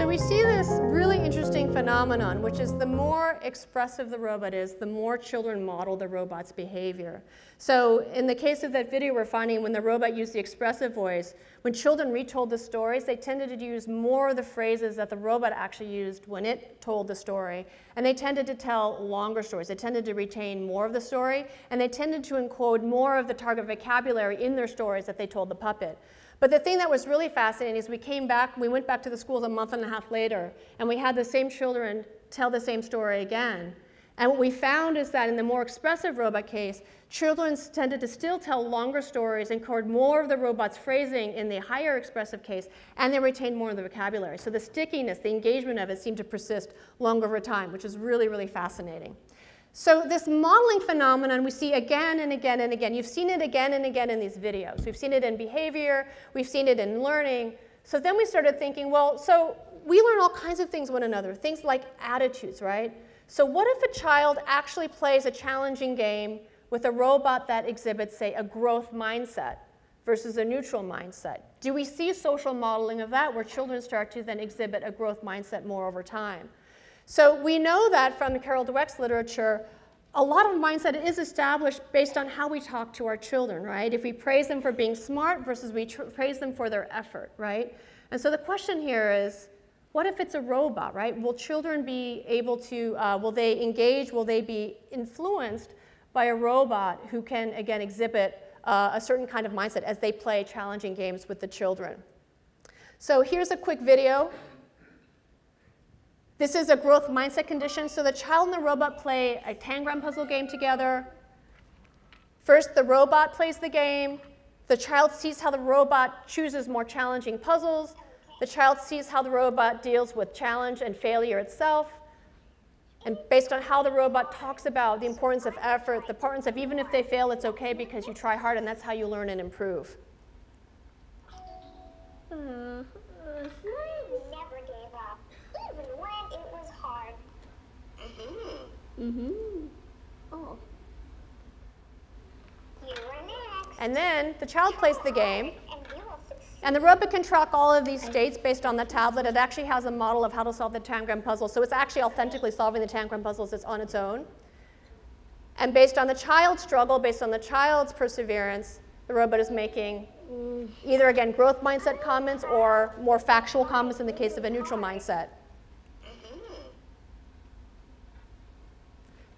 So we see this really interesting phenomenon, which is the more expressive the robot is, the more children model the robot's behavior. So in the case of that video, we're finding when the robot used the expressive voice, when children retold the stories, they tended to use more of the phrases that the robot actually used when it told the story. And they tended to tell longer stories. They tended to retain more of the story, and they tended to encode more of the target vocabulary in their stories that they told the puppet. But the thing that was really fascinating is we went back to the schools a month and a half later, and we had the same children tell the same story again. And what we found is that in the more expressive robot case, children tended to still tell longer stories, encode more of the robot's phrasing in the higher expressive case, and they retained more of the vocabulary. So the stickiness, the engagement of it seemed to persist longer over time, which is really, really fascinating. So this modeling phenomenon we see again and again and again. You've seen it again and again in these videos. We've seen it in behavior. We've seen it in learning. So then we started thinking, well, so we learn all kinds of things one another, things like attitudes, right? So what if a child actually plays a challenging game with a robot that exhibits, say, a growth mindset versus a neutral mindset? Do we see social modeling of that where children start to then exhibit a growth mindset more over time? So we know that from the Carol Dweck's literature, a lot of mindset is established based on how we talk to our children, right? If we praise them for being smart versus we praise them for their effort, right? And so the question here is, what if it's a robot, right? Will children be able to, will they engage, will they be influenced by a robot who can, again, exhibit a certain kind of mindset as they play challenging games with the children? So here's a quick video. This is a growth mindset condition. So the child and the robot play a tangram puzzle game together. First, the robot plays the game. The child sees how the robot chooses more challenging puzzles. The child sees how the robot deals with challenge and failure itself. And based on how the robot talks about the importance of effort, the importance of even if they fail, it's okay because you try hard, and that's how you learn and improve. Never gave up, even when it was hard. Oh. You were next. And then the child plays the game. And the robot can track all of these states based on the tablet. It actually has a model of how to solve the tangram puzzle. So it's actually authentically solving the tangram puzzles on its own. And based on the child's struggle, based on the child's perseverance, the robot is making either, again, growth mindset comments or more factual comments in the case of a neutral mindset.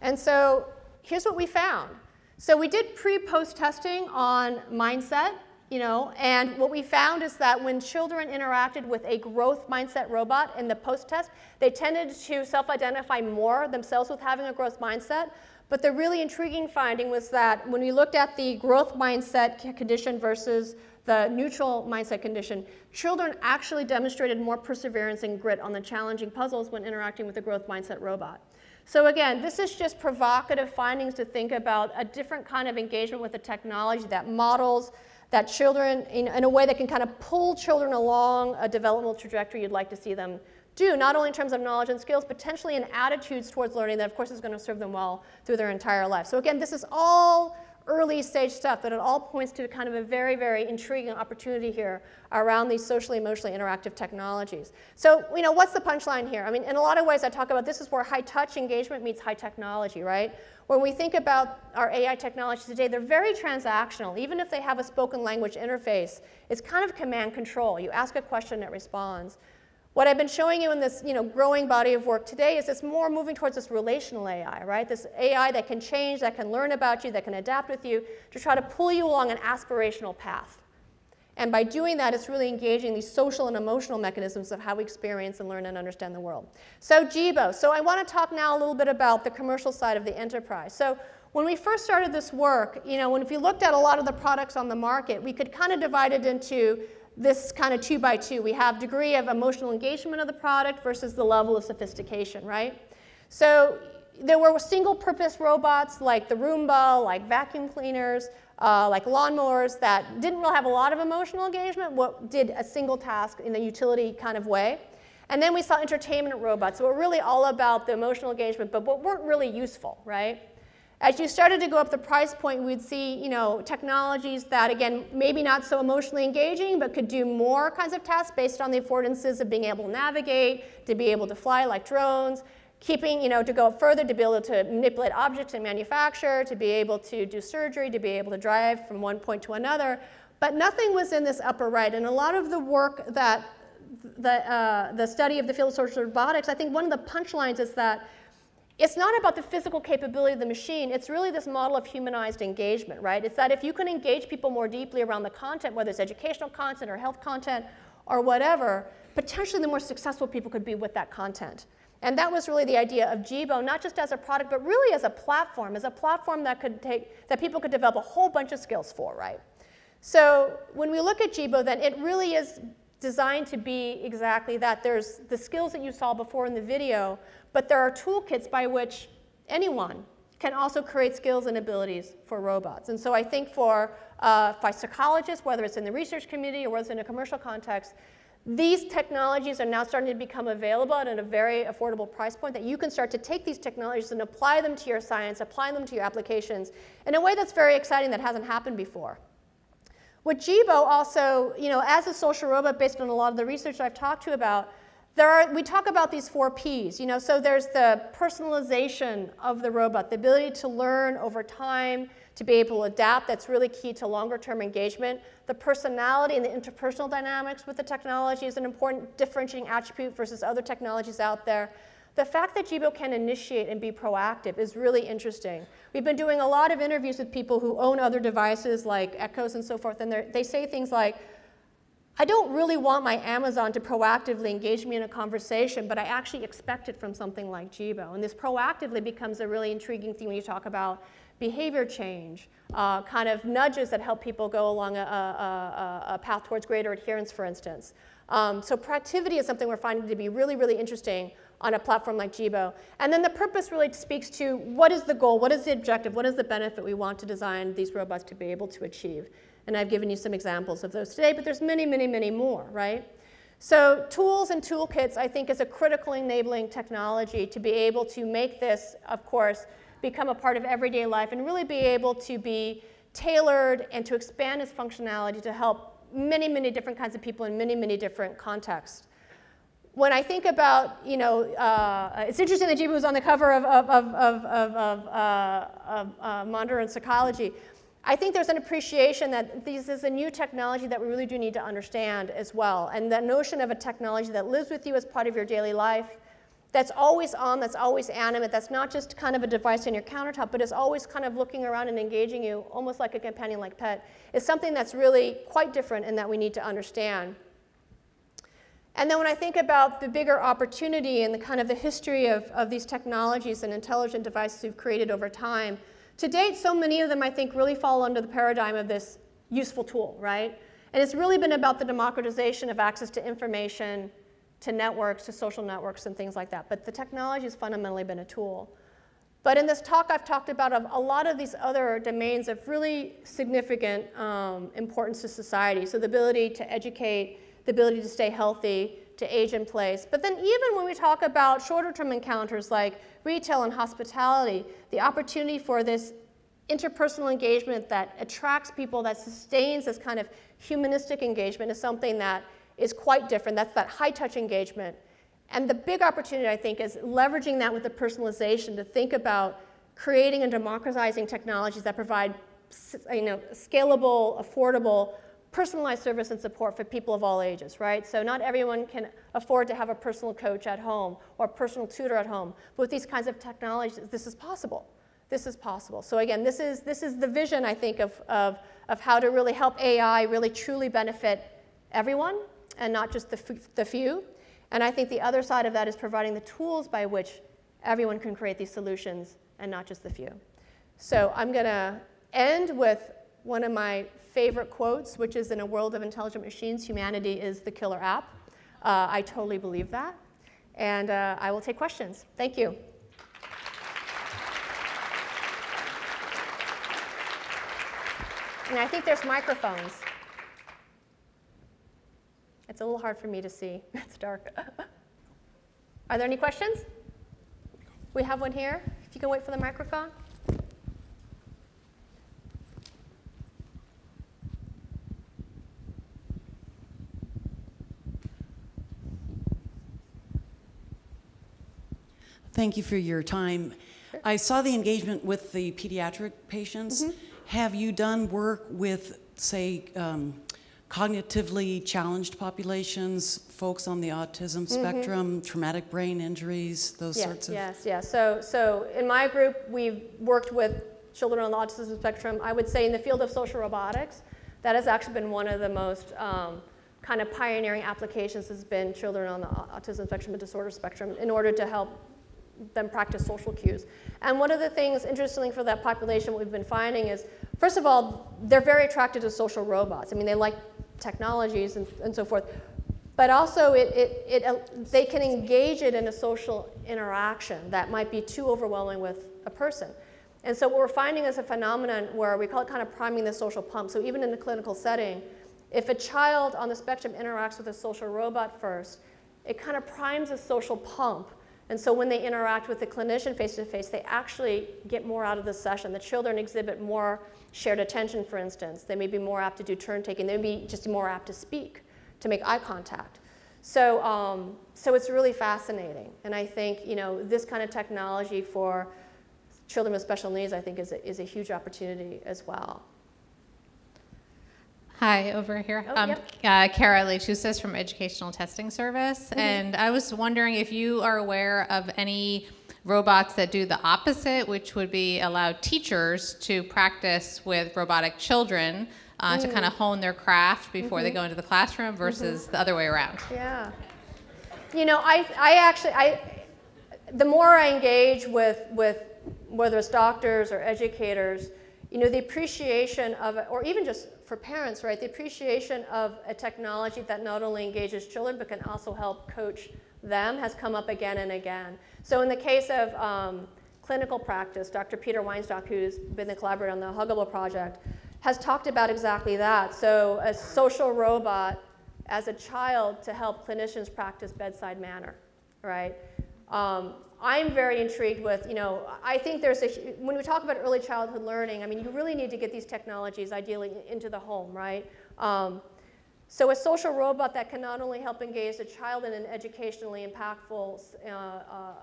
And so here's what we found. So we did pre-post testing on mindset. And what we found is that when children interacted with a growth mindset robot in the post-test, they tended to self-identify more themselves with having a growth mindset. But the really intriguing finding was that when we looked at the growth mindset condition versus the neutral mindset condition, children actually demonstrated more perseverance and grit on the challenging puzzles when interacting with the growth mindset robot. So again, this is just provocative findings to think about a different kind of engagement with the technology that models that children, in a way that can kind of pull children along a developmental trajectory you'd like to see them do, not only in terms of knowledge and skills, potentially in attitudes towards learning that, of course, is going to serve them well through their entire life. So again, this is all early stage stuff, but it all points to kind of a very, very intriguing opportunity here around these socially, emotionally interactive technologies. So, what's the punchline here? I mean, in a lot of ways I talk about this is where high-touch engagement meets high technology, right? When we think about our AI technologies today, they're very transactional. Even if they have a spoken language interface, it's kind of command control. You ask a question, it responds. What I've been showing you in this growing body of work today is it's more moving towards this relational AI, right? This AI that can change, that can learn about you, that can adapt with you to try to pull you along an aspirational path. And by doing that, it's really engaging these social and emotional mechanisms of how we experience and learn and understand the world. So Jibo. So I want to talk now a little bit about the commercial side of the enterprise. So when we first started this work, if you looked at a lot of the products on the market, we could kind of divide it into this kind of 2 by 2. We have degree of emotional engagement of the product versus the level of sophistication, right? So there were single-purpose robots like the Roomba, like vacuum cleaners, like lawnmowers that didn't really have a lot of emotional engagement, did a single task in a utility kind of way. And then we saw entertainment robots that were really all about the emotional engagement, but weren't really useful, right? As you started to go up the price point, we'd see, you know, technologies that, again, maybe not so emotionally engaging, but could do more kinds of tasks based on the affordances of being able to navigate, to be able to fly like drones, keeping, you know, to go further, to be able to manipulate objects in manufacture, to be able to do surgery, to be able to drive from one point to another. But nothing was in this upper right. And a lot of the work that the study of the field of social robotics, I think one of the punchlines is that it's not about the physical capability of the machine. It's really this model of humanized engagement, right? It's that if you can engage people more deeply around the content, whether it's educational content or health content or whatever, potentially the more successful people could be with that content. And that was really the idea of Jibo, not just as a product, but really as a platform that people could develop a whole bunch of skills for, right? So when we look at Jibo, then it really is designed to be exactly that. There's the skills that you saw before in the video, but there are toolkits by which anyone can also create skills and abilities for robots. And so I think for psychologists, whether it's in the research community or whether it's in a commercial context, these technologies are now starting to become available at a very affordable price point that you can start to take these technologies and apply them to your science, apply them to your applications in a way that's very exciting that hasn't happened before. With Jibo also, you know, as a social robot based on a lot of the research I've talked to you about, we talk about these 4 Ps, you know, so there's the personalization of the robot, the ability to learn over time, to be able to adapt, that's really key to longer term engagement. The personality and the interpersonal dynamics with the technology is an important differentiating attribute versus other technologies out there. The fact that Jibo can initiate and be proactive is really interesting. We've been doing a lot of interviews with people who own other devices like Echoes and so forth, and they say things like, I don't really want my Amazon to proactively engage me in a conversation, but I actually expect it from something like Jibo. And this proactively becomes a really intriguing thing when you talk about behavior change, kind of nudges that help people go along a path towards greater adherence, for instance. So proactivity is something we're finding to be really, really interesting on a platform like Jibo. And then the purpose really speaks to what is the goal, what is the objective, what is the benefit we want to design these robots to be able to achieve. And I've given you some examples of those today, but there's many, many, many more, right? So tools and toolkits, I think, is a critical enabling technology to be able to make this, of course, become a part of everyday life and really be able to be tailored and to expand its functionality to help many, many different kinds of people in many, many different contexts. When I think about, you know, it's interesting that Jibo was on the cover of Modern Psychology. I think there's an appreciation that this is a new technology that we really do need to understand as well. And that notion of a technology that lives with you as part of your daily life, that's always on, that's always animate, that's not just kind of a device on your countertop, but is always kind of looking around and engaging you, almost like a companion-like pet, is something that's really quite different and that we need to understand. And then when I think about the bigger opportunity and the kind of the history of these technologies and intelligent devices we've created over time, to date, so many of them, I think, really fall under the paradigm of this useful tool, right? And it's really been about the democratization of access to information, to networks, to social networks, and things like that. But the technology has fundamentally been a tool. But in this talk, I've talked about a lot of these other domains of really significant importance to society. So the ability to educate, the ability to stay healthy, to age in place. But then even when we talk about shorter-term encounters like retail and hospitality, the opportunity for this interpersonal engagement that attracts people, that sustains this kind of humanistic engagement is something that is quite different. That's that high-touch engagement. And the big opportunity, I think, is leveraging that with the personalization to think about creating and democratizing technologies that provide, you know, scalable, affordable, personalized service and support for people of all ages, right? So not everyone can afford to have a personal coach at home or a personal tutor at home. But with these kinds of technologies, this is possible. This is possible. So again, this is the vision, I think, of how to really help AI really truly benefit everyone and not just the few. And I think the other side of that is providing the tools by which everyone can create these solutions and not just the few. So I'm going to end with one of my favorite quotes, which is, in a world of intelligent machines, humanity is the killer app. I totally believe that. And I will take questions. Thank you. And I think there's microphones. It's a little hard for me to see. It's dark. Are there any questions? We have one here. If you can wait for the microphone. Thank you for your time. I saw the engagement with the pediatric patients. Have you done work with, say, cognitively challenged populations, folks on the autism spectrum, traumatic brain injuries, those sorts of? Yes. So in my group, we've worked with children on the autism spectrum. I would say in the field of social robotics, that has actually been one of the most kind of pioneering applications has been children on the autism spectrum and disorder spectrum in order to help them practice social cues. And one of the things, interestingly, for that population, what we've been finding is, first of all, they're very attracted to social robots. I mean, they like technologies and so forth. But also, they can engage it in a social interaction that might be too overwhelming with a person. And so what we're finding is a phenomenon where we call it kind of priming the social pump. So even in a clinical setting, if a child on the spectrum interacts with a social robot first, it kind of primes a social pump. And so when they interact with the clinician face-to-face, they actually get more out of the session. The children exhibit more shared attention, for instance. They may be more apt to do turn-taking. They may be just more apt to speak, to make eye contact. So, so it's really fascinating. And I think, you know, this kind of technology for children with special needs, I think, is a huge opportunity as well. Hi, over here. Kara Lechusas from Educational Testing Service. And I was wondering if you are aware of any robots that do the opposite, which would be allow teachers to practice with robotic children to kind of hone their craft before they go into the classroom versus the other way around. Yeah. You know, the more I engage with whether it's doctors or educators, you know, the appreciation of, or even just for parents, right, the appreciation of a technology that not only engages children but can also help coach them has come up again and again. So in the case of clinical practice, Dr. Peter Weinstock, who's been the collaborator on the Huggable project, has talked about exactly that. So a social robot as a child to help clinicians practice bedside manner, right? I'm very intrigued with, you know, I think there's when we talk about early childhood learning, I mean, you really need to get these technologies ideally into the home, right? So a social robot that can not only help engage the child in an educationally impactful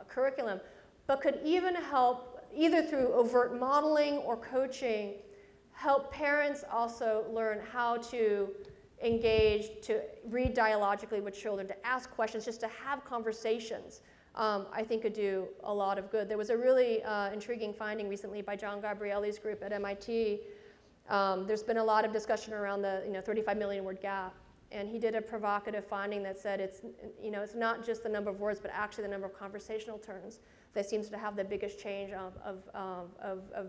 curriculum, but could even help, either through overt modeling or coaching, help parents also learn how to engage, to read dialogically with children, to ask questions, just to have conversations. I think could do a lot of good. There was a really intriguing finding recently by John Gabrielli's group at MIT. There's been a lot of discussion around the 35 million word gap, and he did a provocative finding that said it's not just the number of words, but actually the number of conversational turns that seems to have the biggest change of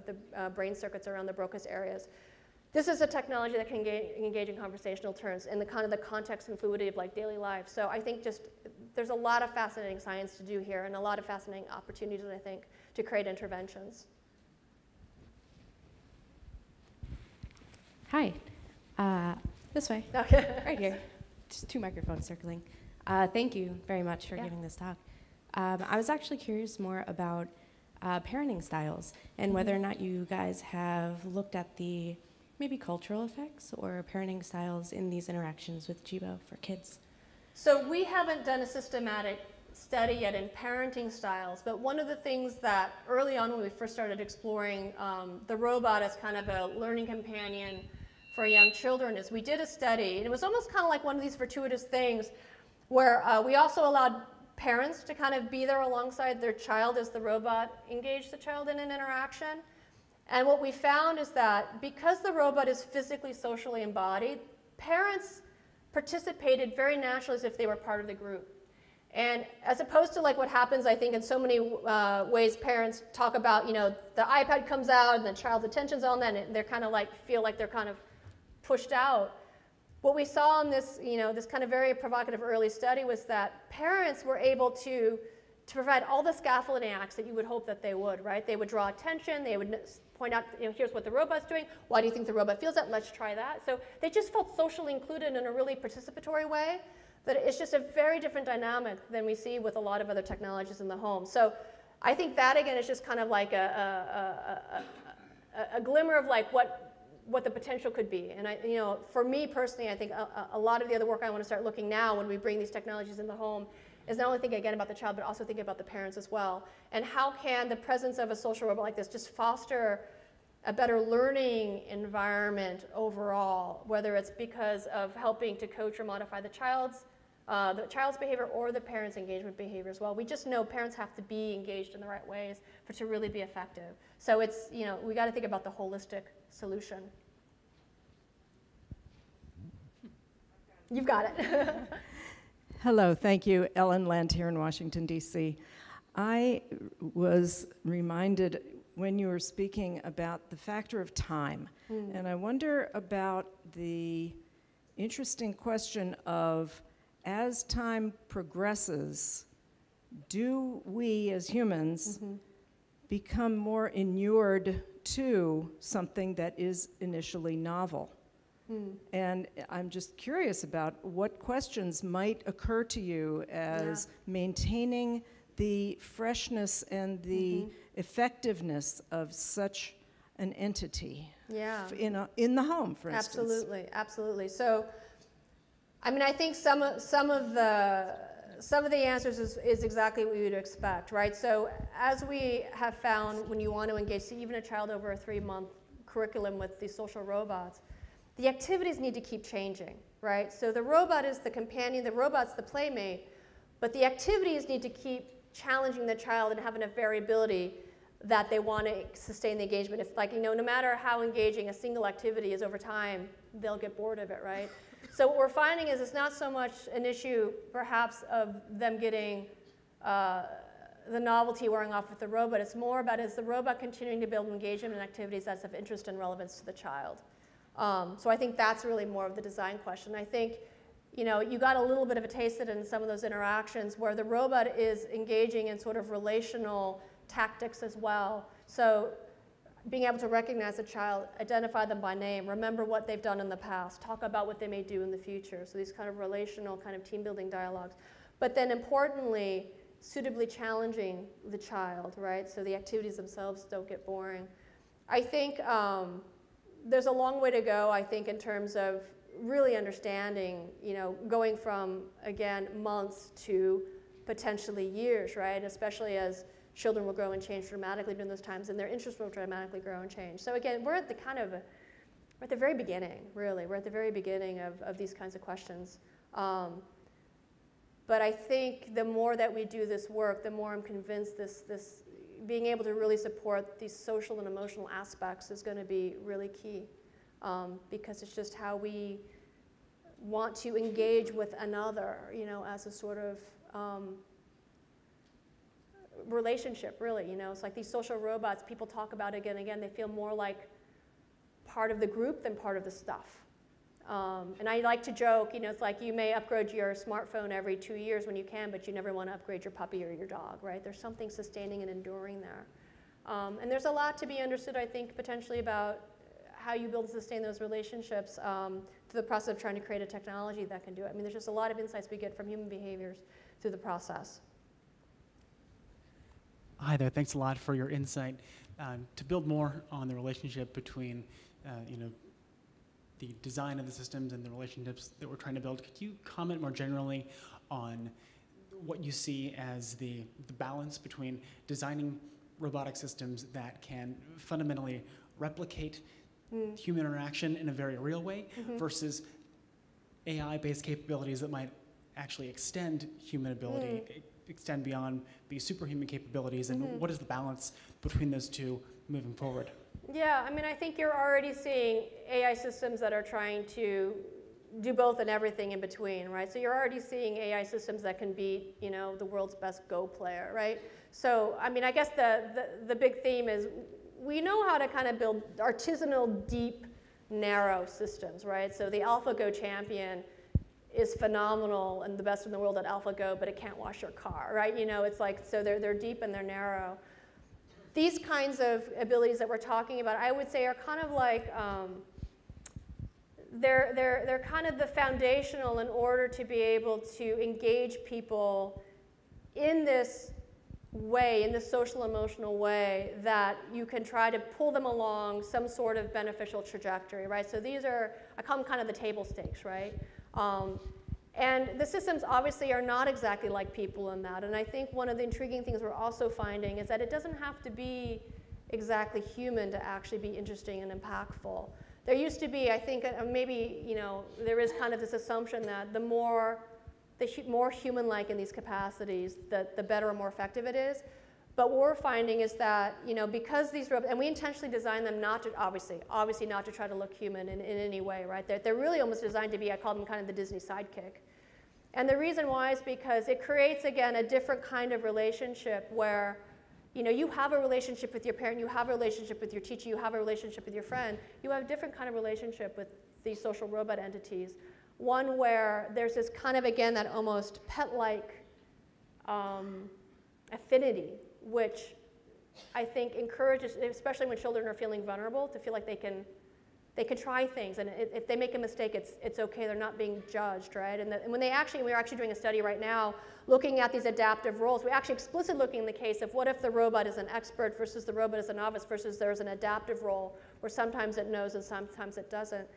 the brain circuits around the Broca's areas. This is a technology that can engage in conversational turns in the kind of the context and fluidity of like daily life. So I think just there's a lot of fascinating science to do here and a lot of fascinating opportunities, I think, to create interventions. Hi. This way. Okay. Right here. Just 2 microphones circling. Thank you very much for giving this talk. I was actually curious more about parenting styles and whether or not you guys have looked at the maybe cultural effects or parenting styles in these interactions with Jibo for kids. So we haven't done a systematic study yet in parenting styles, but one of the things that early on when we first started exploring the robot as kind of a learning companion for young children is we did a study, and it was almost kind of like one of these fortuitous things where we also allowed parents to kind of be there alongside their child as the robot engaged the child in an interaction. And what we found is that because the robot is physically, socially embodied, parents participated very naturally as if they were part of the group. And as opposed to like what happens, I think, in so many ways parents talk about, you know, the iPad comes out and the child's attention's on that and they're kind of like, feel like they're kind of pushed out. What we saw in this, you know, this kind of very provocative early study was that parents were able to provide all the scaffolding acts that you would hope that they would, right? They would draw attention, they would point out, you know, here's what the robot's doing, why do you think the robot feels that, let's try that. So they just felt socially included in a really participatory way, that it's just a very different dynamic than we see with a lot of other technologies in the home. So I think that again is just kind of like a glimmer of like what the potential could be. And you know, for me personally, I think a lot of the other work I want to start looking now when we bring these technologies in the home is not only thinking again about the child, but also thinking about the parents as well. And how can the presence of a social robot like this just foster a better learning environment overall, whether it's because of helping to coach or modify the child's behavior or the parents' engagement behavior as well. We just know parents have to be engaged in the right ways for it to really be effective. So it's, you know, we got to think about the holistic solution. You've got it. Hello, thank you. Ellen Land here in Washington, D.C. I was reminded when you were speaking about the factor of time, and I wonder about the interesting question of, as time progresses, do we as humans become more inured to something that is initially novel? And I'm just curious about what questions might occur to you as maintaining the freshness and the effectiveness of such an entity in the home, for instance. Absolutely, absolutely. So, I mean, I think some of the answers is exactly what you would expect, right? So, as we have found, when you want to engage even a child over a 3-month curriculum with these social robots, the activities need to keep changing, right? So the robot is the companion, the robot's the playmate, but the activities need to keep challenging the child and having a variability that they want to sustain the engagement. If, like, you know, no matter how engaging a single activity is over time, they'll get bored of it, right? So what we're finding is it's not so much an issue, perhaps, of them getting the novelty wearing off with the robot. It's more about, is the robot continuing to build engagement and activities that's of interest and relevance to the child? So I think that's really more of the design question. I think, you know, you got a little bit of a taste of it in some of those interactions where the robot is engaging in sort of relational tactics as well. So being able to recognize a child, identify them by name, remember what they've done in the past, talk about what they may do in the future. So these kind of relational, kind of team building dialogues. But then importantly, suitably challenging the child, right? So the activities themselves don't get boring. I think there's a long way to go, I think, in terms of really understanding, you know, going from, again, months to potentially years, right? Especially as children will grow and change dramatically during those times, and their interests will dramatically grow and change. So again, we're at the kind of, we're at the very beginning, really. We're at the very beginning of these kinds of questions. But I think the more that we do this work, the more I'm convinced this being able to really support these social and emotional aspects is going to be really key, because it's just how we want to engage with another, you know, as a sort of relationship, really. You know, it's like these social robots, people talk about again and again, they feel more like part of the group than part of the stuff. And I like to joke, you know, it's like you may upgrade your smartphone every 2 years when you can, but you never want to upgrade your puppy or your dog, right? There's something sustaining and enduring there. And there's a lot to be understood, I think, potentially about how you build and sustain those relationships through the process of trying to create a technology that can do it. I mean, there's just a lot of insights we get from human behaviors through the process. Hi there, thanks a lot for your insight. To build more on the relationship between, you know, the design of the systems and the relationships that we're trying to build, could you comment more generally on what you see as the balance between designing robotic systems that can fundamentally replicate human interaction in a very real way versus AI-based capabilities that might actually extend human ability, extend beyond these superhuman capabilities, and what is the balance between those two moving forward? Yeah, I mean, I think you're already seeing AI systems that are trying to do both and everything in between, right? So you're already seeing AI systems that can beat, you know, the world's best Go player, right? So, I mean, I guess the big theme is we know how to kind of build artisanal, deep, narrow systems, right? So the AlphaGo champion is phenomenal and the best in the world at AlphaGo, but it can't wash your car, right? You know, it's like, so they're deep and they're narrow. These kinds of abilities that we're talking about, I would say, are kind of like, they're kind of the foundational in order to be able to engage people in this way, in this social emotional way, that you can try to pull them along some sort of beneficial trajectory, right? So these are, I call them kind of the table stakes, right? And the systems obviously are not exactly like people in that. And I think one of the intriguing things we're also finding is that it doesn't have to be exactly human to actually be interesting and impactful. There used to be, I think, maybe, you know, there is kind of this assumption that the more human-like in these capacities, the better or more effective it is. But what we're finding is that, you know, because these robots, and we intentionally designed them not to, obviously not to try to look human in any way, right? They're really almost designed to be, I call them kind of the Disney sidekick. And the reason why is because it creates, again, a different kind of relationship where, you know, you have a relationship with your parent, you have a relationship with your teacher, you have a relationship with your friend. You have a different kind of relationship with these social robot entities. One where there's this kind of, again, that almost pet-like affinity, which I think encourages, especially when children are feeling vulnerable, to feel like they can try things, and if they make a mistake, it's okay. They're not being judged, right? And when we're actually doing a study right now, looking at these adaptive roles. We're actually explicitly looking in the case of what if the robot is an expert versus the robot is a novice versus there's an adaptive role where sometimes it knows and sometimes it doesn't.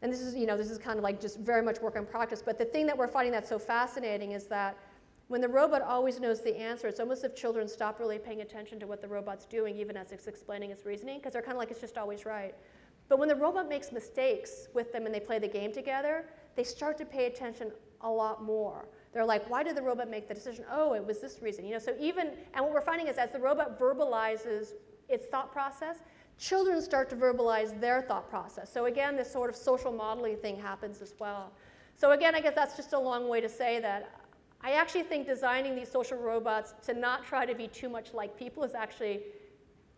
And this is, you know, this is kind of like just very much work in practice. But the thing that we're finding that's so fascinating is that when the robot always knows the answer, it's almost as if children stop really paying attention to what the robot's doing, even as it's explaining its reasoning, because they're kind of like, it's just always right. But when the robot makes mistakes with them and they play the game together, they start to pay attention a lot more. They're like, why did the robot make the decision? Oh, it was this reason. You know, so even, and what we're finding is as the robot verbalizes its thought process, children start to verbalize their thought process. So again, this sort of social modeling thing happens as well. So again, I guess that's just a long way to say that I actually think designing these social robots to not try to be too much like people is actually,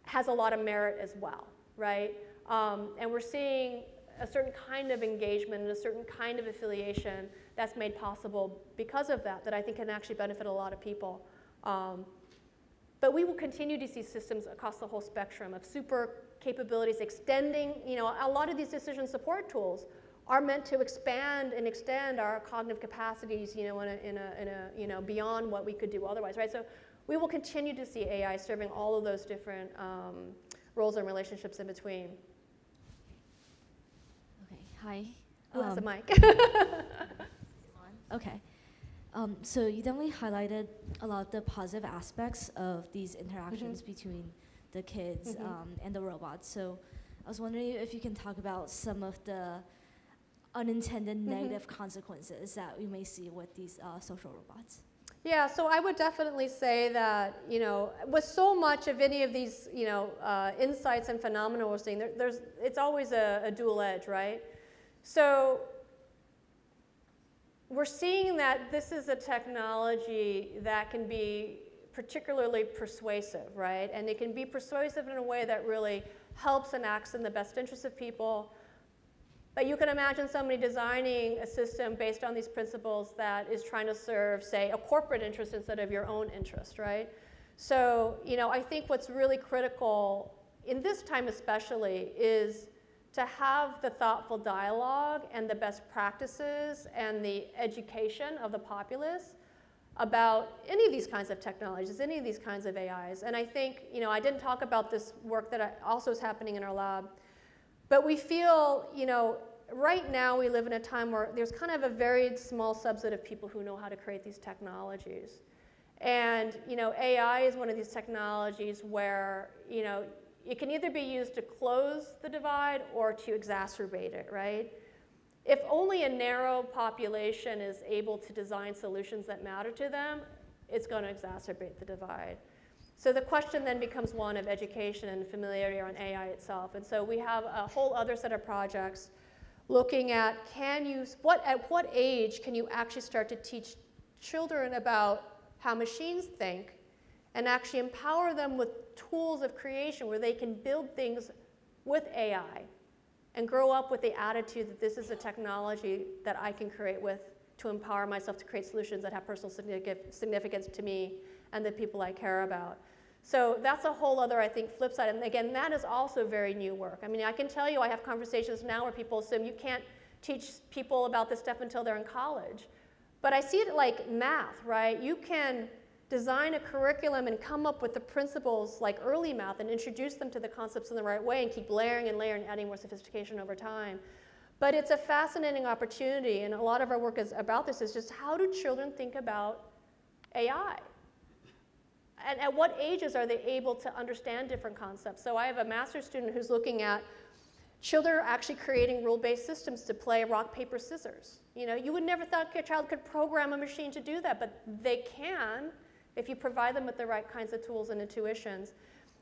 has a lot of merit as well, right? And we're seeing a certain kind of engagement and a certain kind of affiliation that's made possible because of that, that I think can actually benefit a lot of people. But we will continue to see systems across the whole spectrum of super capabilities extending, you know, a lot of these decision support tools are meant to expand and extend our cognitive capacities, you know, you know, beyond what we could do otherwise, right? So we will continue to see AI serving all of those different roles and relationships in between. Okay, hi. Who has a mic? Okay. So you definitely highlighted a lot of the positive aspects of these interactions between the kids and the robots. So I was wondering if you can talk about some of the unintended negative consequences that we may see with these social robots. Yeah, so I would definitely say that, you know, with so much of any of these, you know, insights and phenomena we're seeing, it's always a dual edge, right? So we're seeing that this is a technology that can be particularly persuasive, right? And it can be persuasive in a way that really helps and acts in the best interest of people. But you can imagine somebody designing a system based on these principles that is trying to serve, say, a corporate interest instead of your own interest, right? So, you know, I think what's really critical in this time especially is to have the thoughtful dialogue and the best practices and the education of the populace about any of these kinds of technologies, any of these kinds of AIs. And I think, you know, I didn't talk about this work that also is happening in our lab, but we feel, you know, right now we live in a time where there's kind of a very small subset of people who know how to create these technologies. And, you know, AI is one of these technologies where, you know, it can either be used to close the divide or to exacerbate it, right? If only a narrow population is able to design solutions that matter to them, it's going to exacerbate the divide. So the question then becomes one of education and familiarity around AI itself. And so we have a whole other set of projects looking at at what age can you actually start to teach children about how machines think and actually empower them with tools of creation where they can build things with AI and grow up with the attitude that this is a technology that I can create with to empower myself to create solutions that have personal significance to me and the people I care about. So that's a whole other, I think, flip side. And again, that is also very new work. I mean, I can tell you I have conversations now where people assume you can't teach people about this stuff until they're in college. But I see it like math, right? You can design a curriculum and come up with the principles like early math and introduce them to the concepts in the right way and keep layering and layering, adding more sophistication over time. But it's a fascinating opportunity, and a lot of our work is about this, is just how do children think about AI? And at what ages are they able to understand different concepts? So I have a master's student who's looking at children are actually creating rule-based systems to play rock, paper, scissors. You know, you would never thought a child could program a machine to do that, but they can if you provide them with the right kinds of tools and intuitions.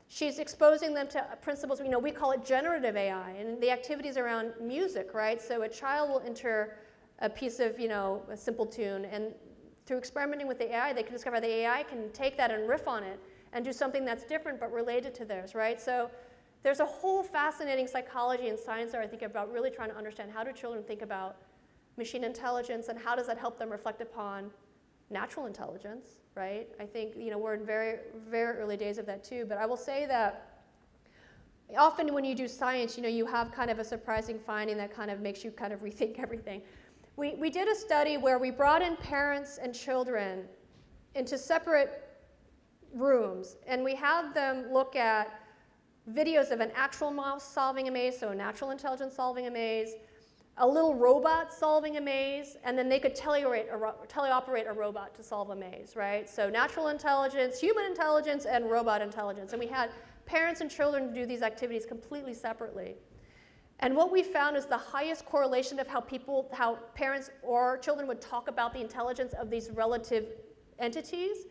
She's exposing them to principles, you know, we call it generative AI, and the activities around music, right? So a child will enter a piece of, you know, a simple tune, and through experimenting with the AI, they can discover the AI can take that and riff on it and do something that's different but related to theirs, right? So there's a whole fascinating psychology and science there, I think, about really trying to understand how do children think about machine intelligence and how does that help them reflect upon natural intelligence, right? I think, you know, we're in very, very early days of that too, but I will say that often when you do science, you know, you have kind of a surprising finding that kind of makes you kind of rethink everything. We did a study where we brought in parents and children into separate rooms, and we had them look at videos of an actual mouse solving a maze, so a natural intelligence solving a maze, a little robot solving a maze, and then they could teleoperate a robot to solve a maze, right? So natural intelligence, human intelligence, and robot intelligence. And we had parents and children do these activities completely separately. And what we found is the highest correlation of how parents or children would talk about the intelligence of these relative entities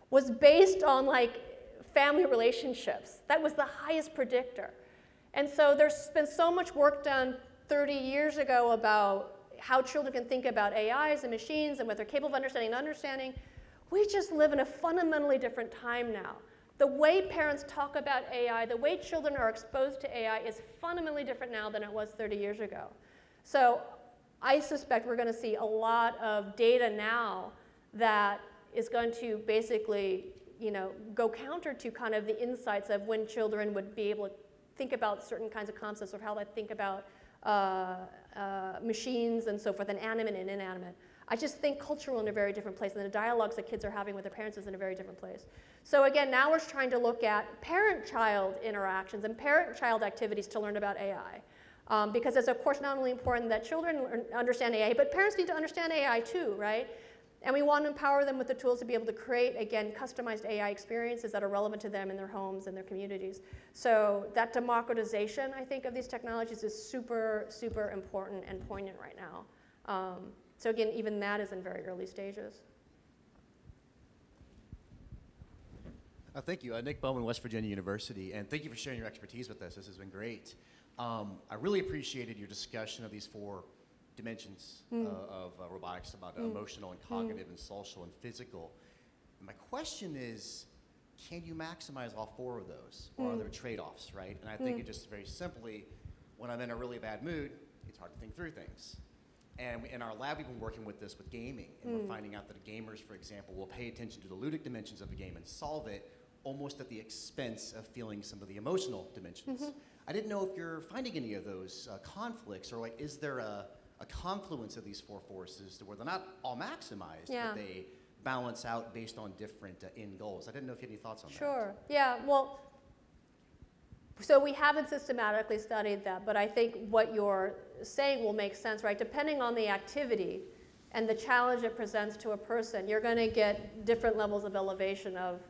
was based on like family relationships. That was the highest predictor. And so there's been so much work done 30 years ago about how children can think about AIs and machines and what they're capable of understanding. We just live in a fundamentally different time now. The way parents talk about AI, the way children are exposed to AI is fundamentally different now than it was 30 years ago. So I suspect we're going to see a lot of data now that is going to basically, you know, go counter to kind of the insights of when children would be able to think about certain kinds of concepts or how they think about machines and so forth, and animate and inanimate. I just think culture are in a very different place, and the dialogues that kids are having with their parents is in a very different place. So again, now we're trying to look at parent-child interactions and parent-child activities to learn about AI. Because it's, of course, not only important that children understand AI, but parents need to understand AI too, right? And we want to empower them with the tools to be able to create, again, customized AI experiences that are relevant to them in their homes and their communities. So that democratization, I think, of these technologies is super, super important and poignant right now. So again, even that is in very early stages. Thank you. Nick Bowman, West Virginia University, and thank you for sharing your expertise with us. This has been great. I really appreciated your discussion of these 4 dimensions of robotics, about emotional and cognitive and social and physical. My question is, can you maximize all 4 of those, or are there trade-offs, right? And I think it just very simply, when I'm in a really bad mood, it's hard to think through things. And in our lab, we've been working with this with gaming, and we're finding out that gamers, for example, will pay attention to the ludic dimensions of a game and solve it almost at the expense of feeling some of the emotional dimensions. I didn't know if you're finding any of those conflicts, or like, is there a confluence of these 4 forces to where they're not all maximized, but they balance out based on different end goals? I didn't know if you had any thoughts on that. Sure. Yeah. Well, so we haven't systematically studied that, but I think what you're saying will make sense, right? Depending on the activity and the challenge it presents to a person, you're going to get different levels of elevation of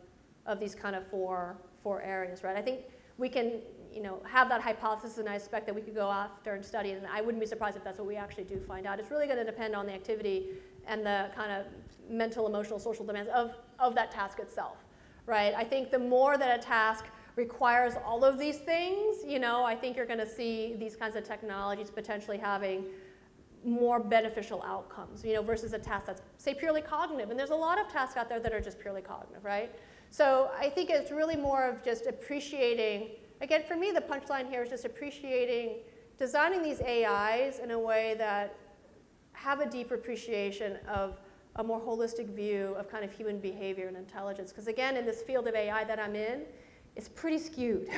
these kind of four areas, right? I think we can, you know, have that hypothesis, and I expect that we could go after and study it, and I wouldn't be surprised if that's what we actually do find out. It's really going to depend on the activity and the kind of mental, emotional, social demands of that task itself, right? I think the more that a task requires all of these things, you know, I think you're going to see these kinds of technologies potentially having more beneficial outcomes, you know, versus a task that's, say, purely cognitive. And there's a lot of tasks out there that are just purely cognitive, right? So I think it's really more of just appreciating, again, for me, the punchline here is just appreciating, designing these AIs in a way that have a deeper appreciation of a more holistic view of kind of human behavior and intelligence. Because again, in this field of AI that I'm in, it's pretty skewed.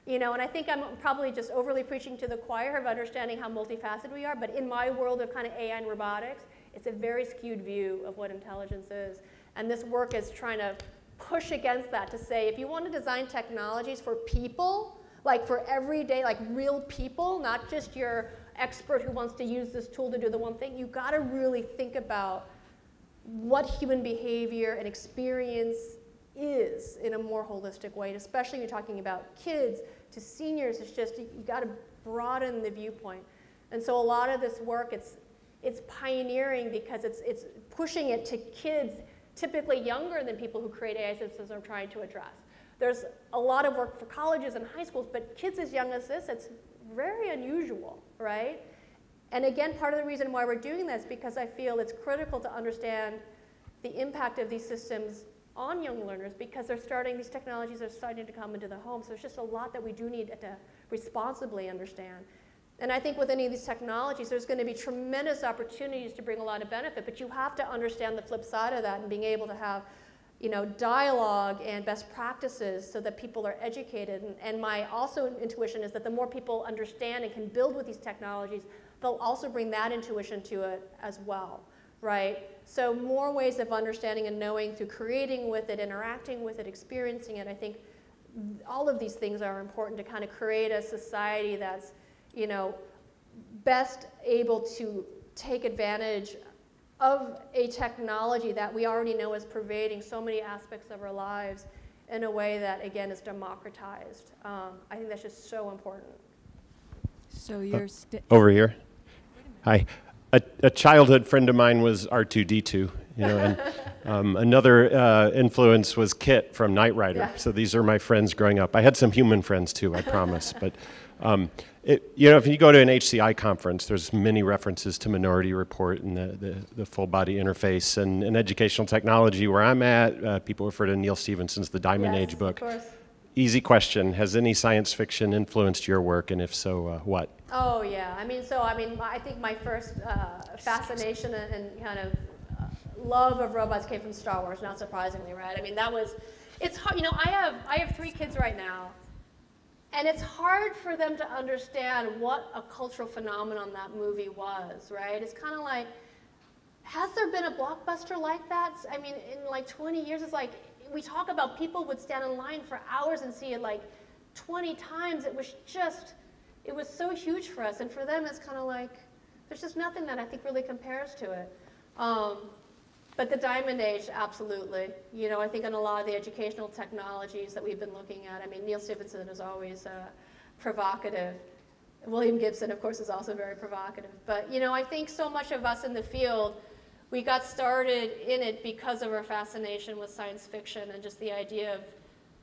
You know, and I think I'm probably just overly preaching to the choir of understanding how multifaceted we are, but in my world of kind of AI and robotics, it's a very skewed view of what intelligence is. And this work is trying to push against that to say, if you want to design technologies for people, like for everyday, like real people, not just your expert who wants to use this tool to do the one thing. You've got to really think about what human behavior and experience is in a more holistic way, and especially when you're talking about kids to seniors. It's just, you've got to broaden the viewpoint. And so a lot of this work, it's pioneering because it's pushing it to kids typically younger than people who create AI systems are trying to address. There's a lot of work for colleges and high schools, but kids as young as this, it's very unusual, right? And again, part of the reason why we're doing this is because I feel it's critical to understand the impact of these systems on young learners, because these technologies are starting to come into the home. So there's just a lot that we do need to responsibly understand. And I think with any of these technologies, there's going to be tremendous opportunities to bring a lot of benefit, but you have to understand the flip side of that and being able to have, you know, dialogue and best practices so that people are educated. And my also intuition is that the more people understand and can build with these technologies, they'll also bring that intuition to it as well, right? So more ways of understanding and knowing through creating with it, interacting with it, experiencing it. I think all of these things are important to kind of create a society that's, you know, best able to take advantage of a technology that we already know is pervading so many aspects of our lives in a way that, again, is democratized. I think that's just so important. So you're over here. Hi. A childhood friend of mine was R2-D2, you know, and another influence was Kit from Knight Rider. Yeah. So these are my friends growing up. I had some human friends too, I promise. But you know, if you go to an HCI conference, there's many references to Minority Report and the full body interface and educational technology. Where I'm at, people refer to Neil Stephenson's The Diamond Age book. Of course. Easy question: has any science fiction influenced your work, and if so, what? Oh yeah, I think my first fascination and kind of love of robots came from Star Wars, not surprisingly, right? I mean, it's hard, you know, I have 3 kids right now, and it's hard for them to understand what a cultural phenomenon that movie was, right? It's kind of like, has there been a blockbuster like that? I mean, in like 20 years, it's like, we talk about people would stand in line for hours and see it like 20 times. It was so huge for us, and for them it's kind of like, there's just nothing that I think really compares to it. But the Diamond Age, absolutely. You know, I think on a lot of the educational technologies that we've been looking at, I mean, Neil Stephenson is always provocative. William Gibson, of course, is also very provocative. But, you know, I think so much of us in the field, we got started in it because of our fascination with science fiction and just the idea of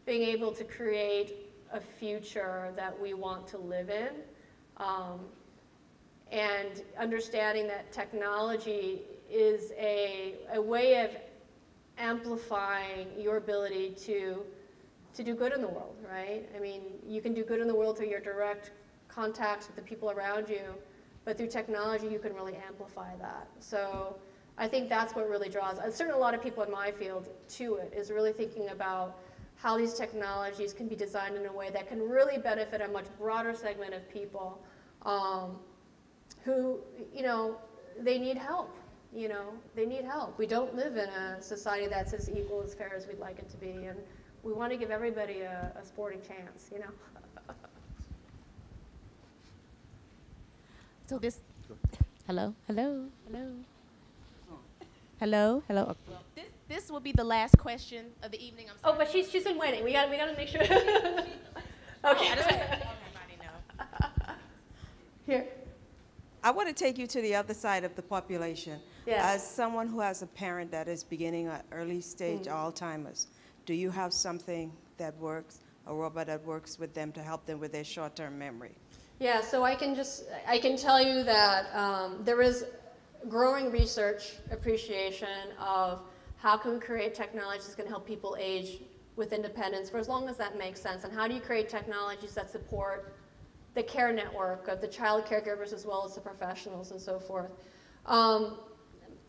being able to create a future that we want to live in, and understanding that technology is a way of amplifying your ability to do good in the world, right? I mean, you can do good in the world through your direct contacts with the people around you, but through technology you can really amplify that. So I think that's what really draws, certainly a lot of people in my field to it, is really thinking about how these technologies can be designed in a way that can really benefit a much broader segment of people who, you know, they need help. You know, they need help. We don't live in a society that's as equal, as fair as we'd like it to be, and we want to give everybody a sporting chance, you know. So hello. This will be the last question of the evening. I'm sorry. Oh, but she's been waiting. We got to make sure. Okay. I just want everybody know. Here. I want to take you to the other side of the population. Yes. As someone who has a parent that is beginning at early stage Alzheimer's, do you have something that works, a robot that works with them to help them with their short-term memory? Yeah, so I can tell you that there is growing research appreciation of how can we create technologies that can help people age with independence for as long as that makes sense, and how do you create technologies that support the care network of the child caregivers as well as the professionals and so forth.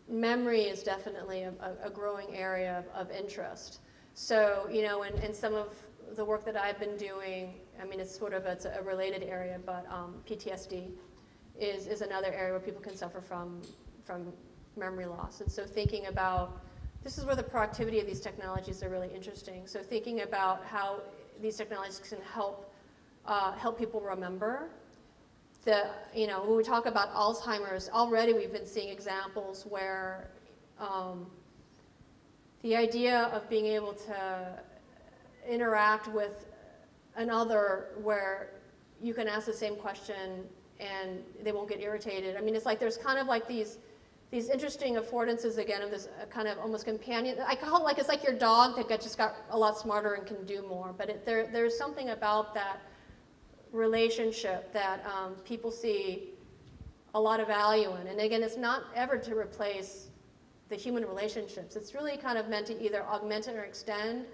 Memory is definitely a growing area of interest. So, you know, in some of the work that I've been doing, I mean, it's a related area, but PTSD is another area where people can suffer from memory loss. And so thinking about, this is where the productivity of these technologies are really interesting. So thinking about how these technologies can help people remember when we talk about Alzheimer's, already we've been seeing examples where the idea of being able to interact with another where you can ask the same question and they won't get irritated. I mean, it's like there's kind of like these interesting affordances again of this kind of almost companion. I call it like it's like your dog that just got a lot smarter and can do more. But there's something about that relationship that people see a lot of value in. And again, it's not ever to replace the human relationships. It's really kind of meant to either augment or extend,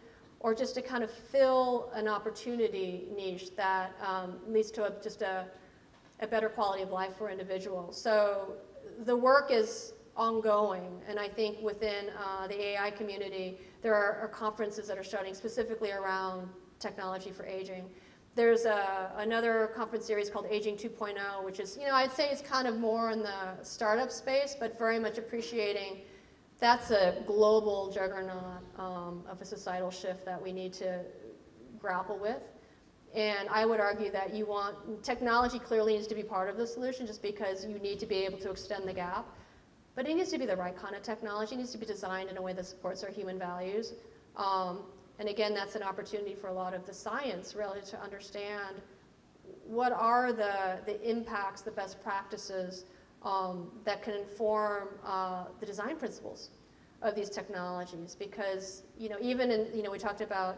or just to kind of fill an opportunity niche that leads to just a better quality of life for individuals. So the work is ongoing, and I think within the AI community, there are conferences that are starting specifically around technology for aging. There's another conference series called Aging 2.0, which is, I'd say it's kind of more in the startup space, but very much appreciating that's a global juggernaut of a societal shift that we need to grapple with. And I would argue that technology clearly needs to be part of the solution, just because you need to be able to extend the gap. But it needs to be the right kind of technology. It needs to be designed in a way that supports our human values. And again, that's an opportunity for a lot of the science really to understand what are the impacts, the best practices that can inform the design principles of these technologies. Because even in we talked about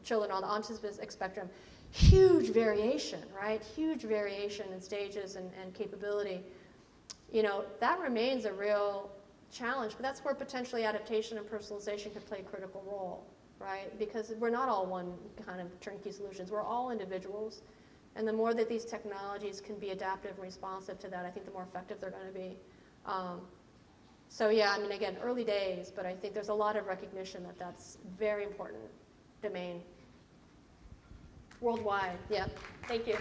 children on the autism spectrum, huge variation, right? Huge variation in stages and capability. That remains a real challenge, but that's where potentially adaptation and personalization could play a critical role, right? Because we're not all one kind of turnkey solutions. We're all individuals. And the more that these technologies can be adaptive and responsive to that, I think the more effective they're going to be. So yeah, I mean, again, early days, but I think there's a lot of recognition that that's a very important domain. Worldwide, yeah. Thank you.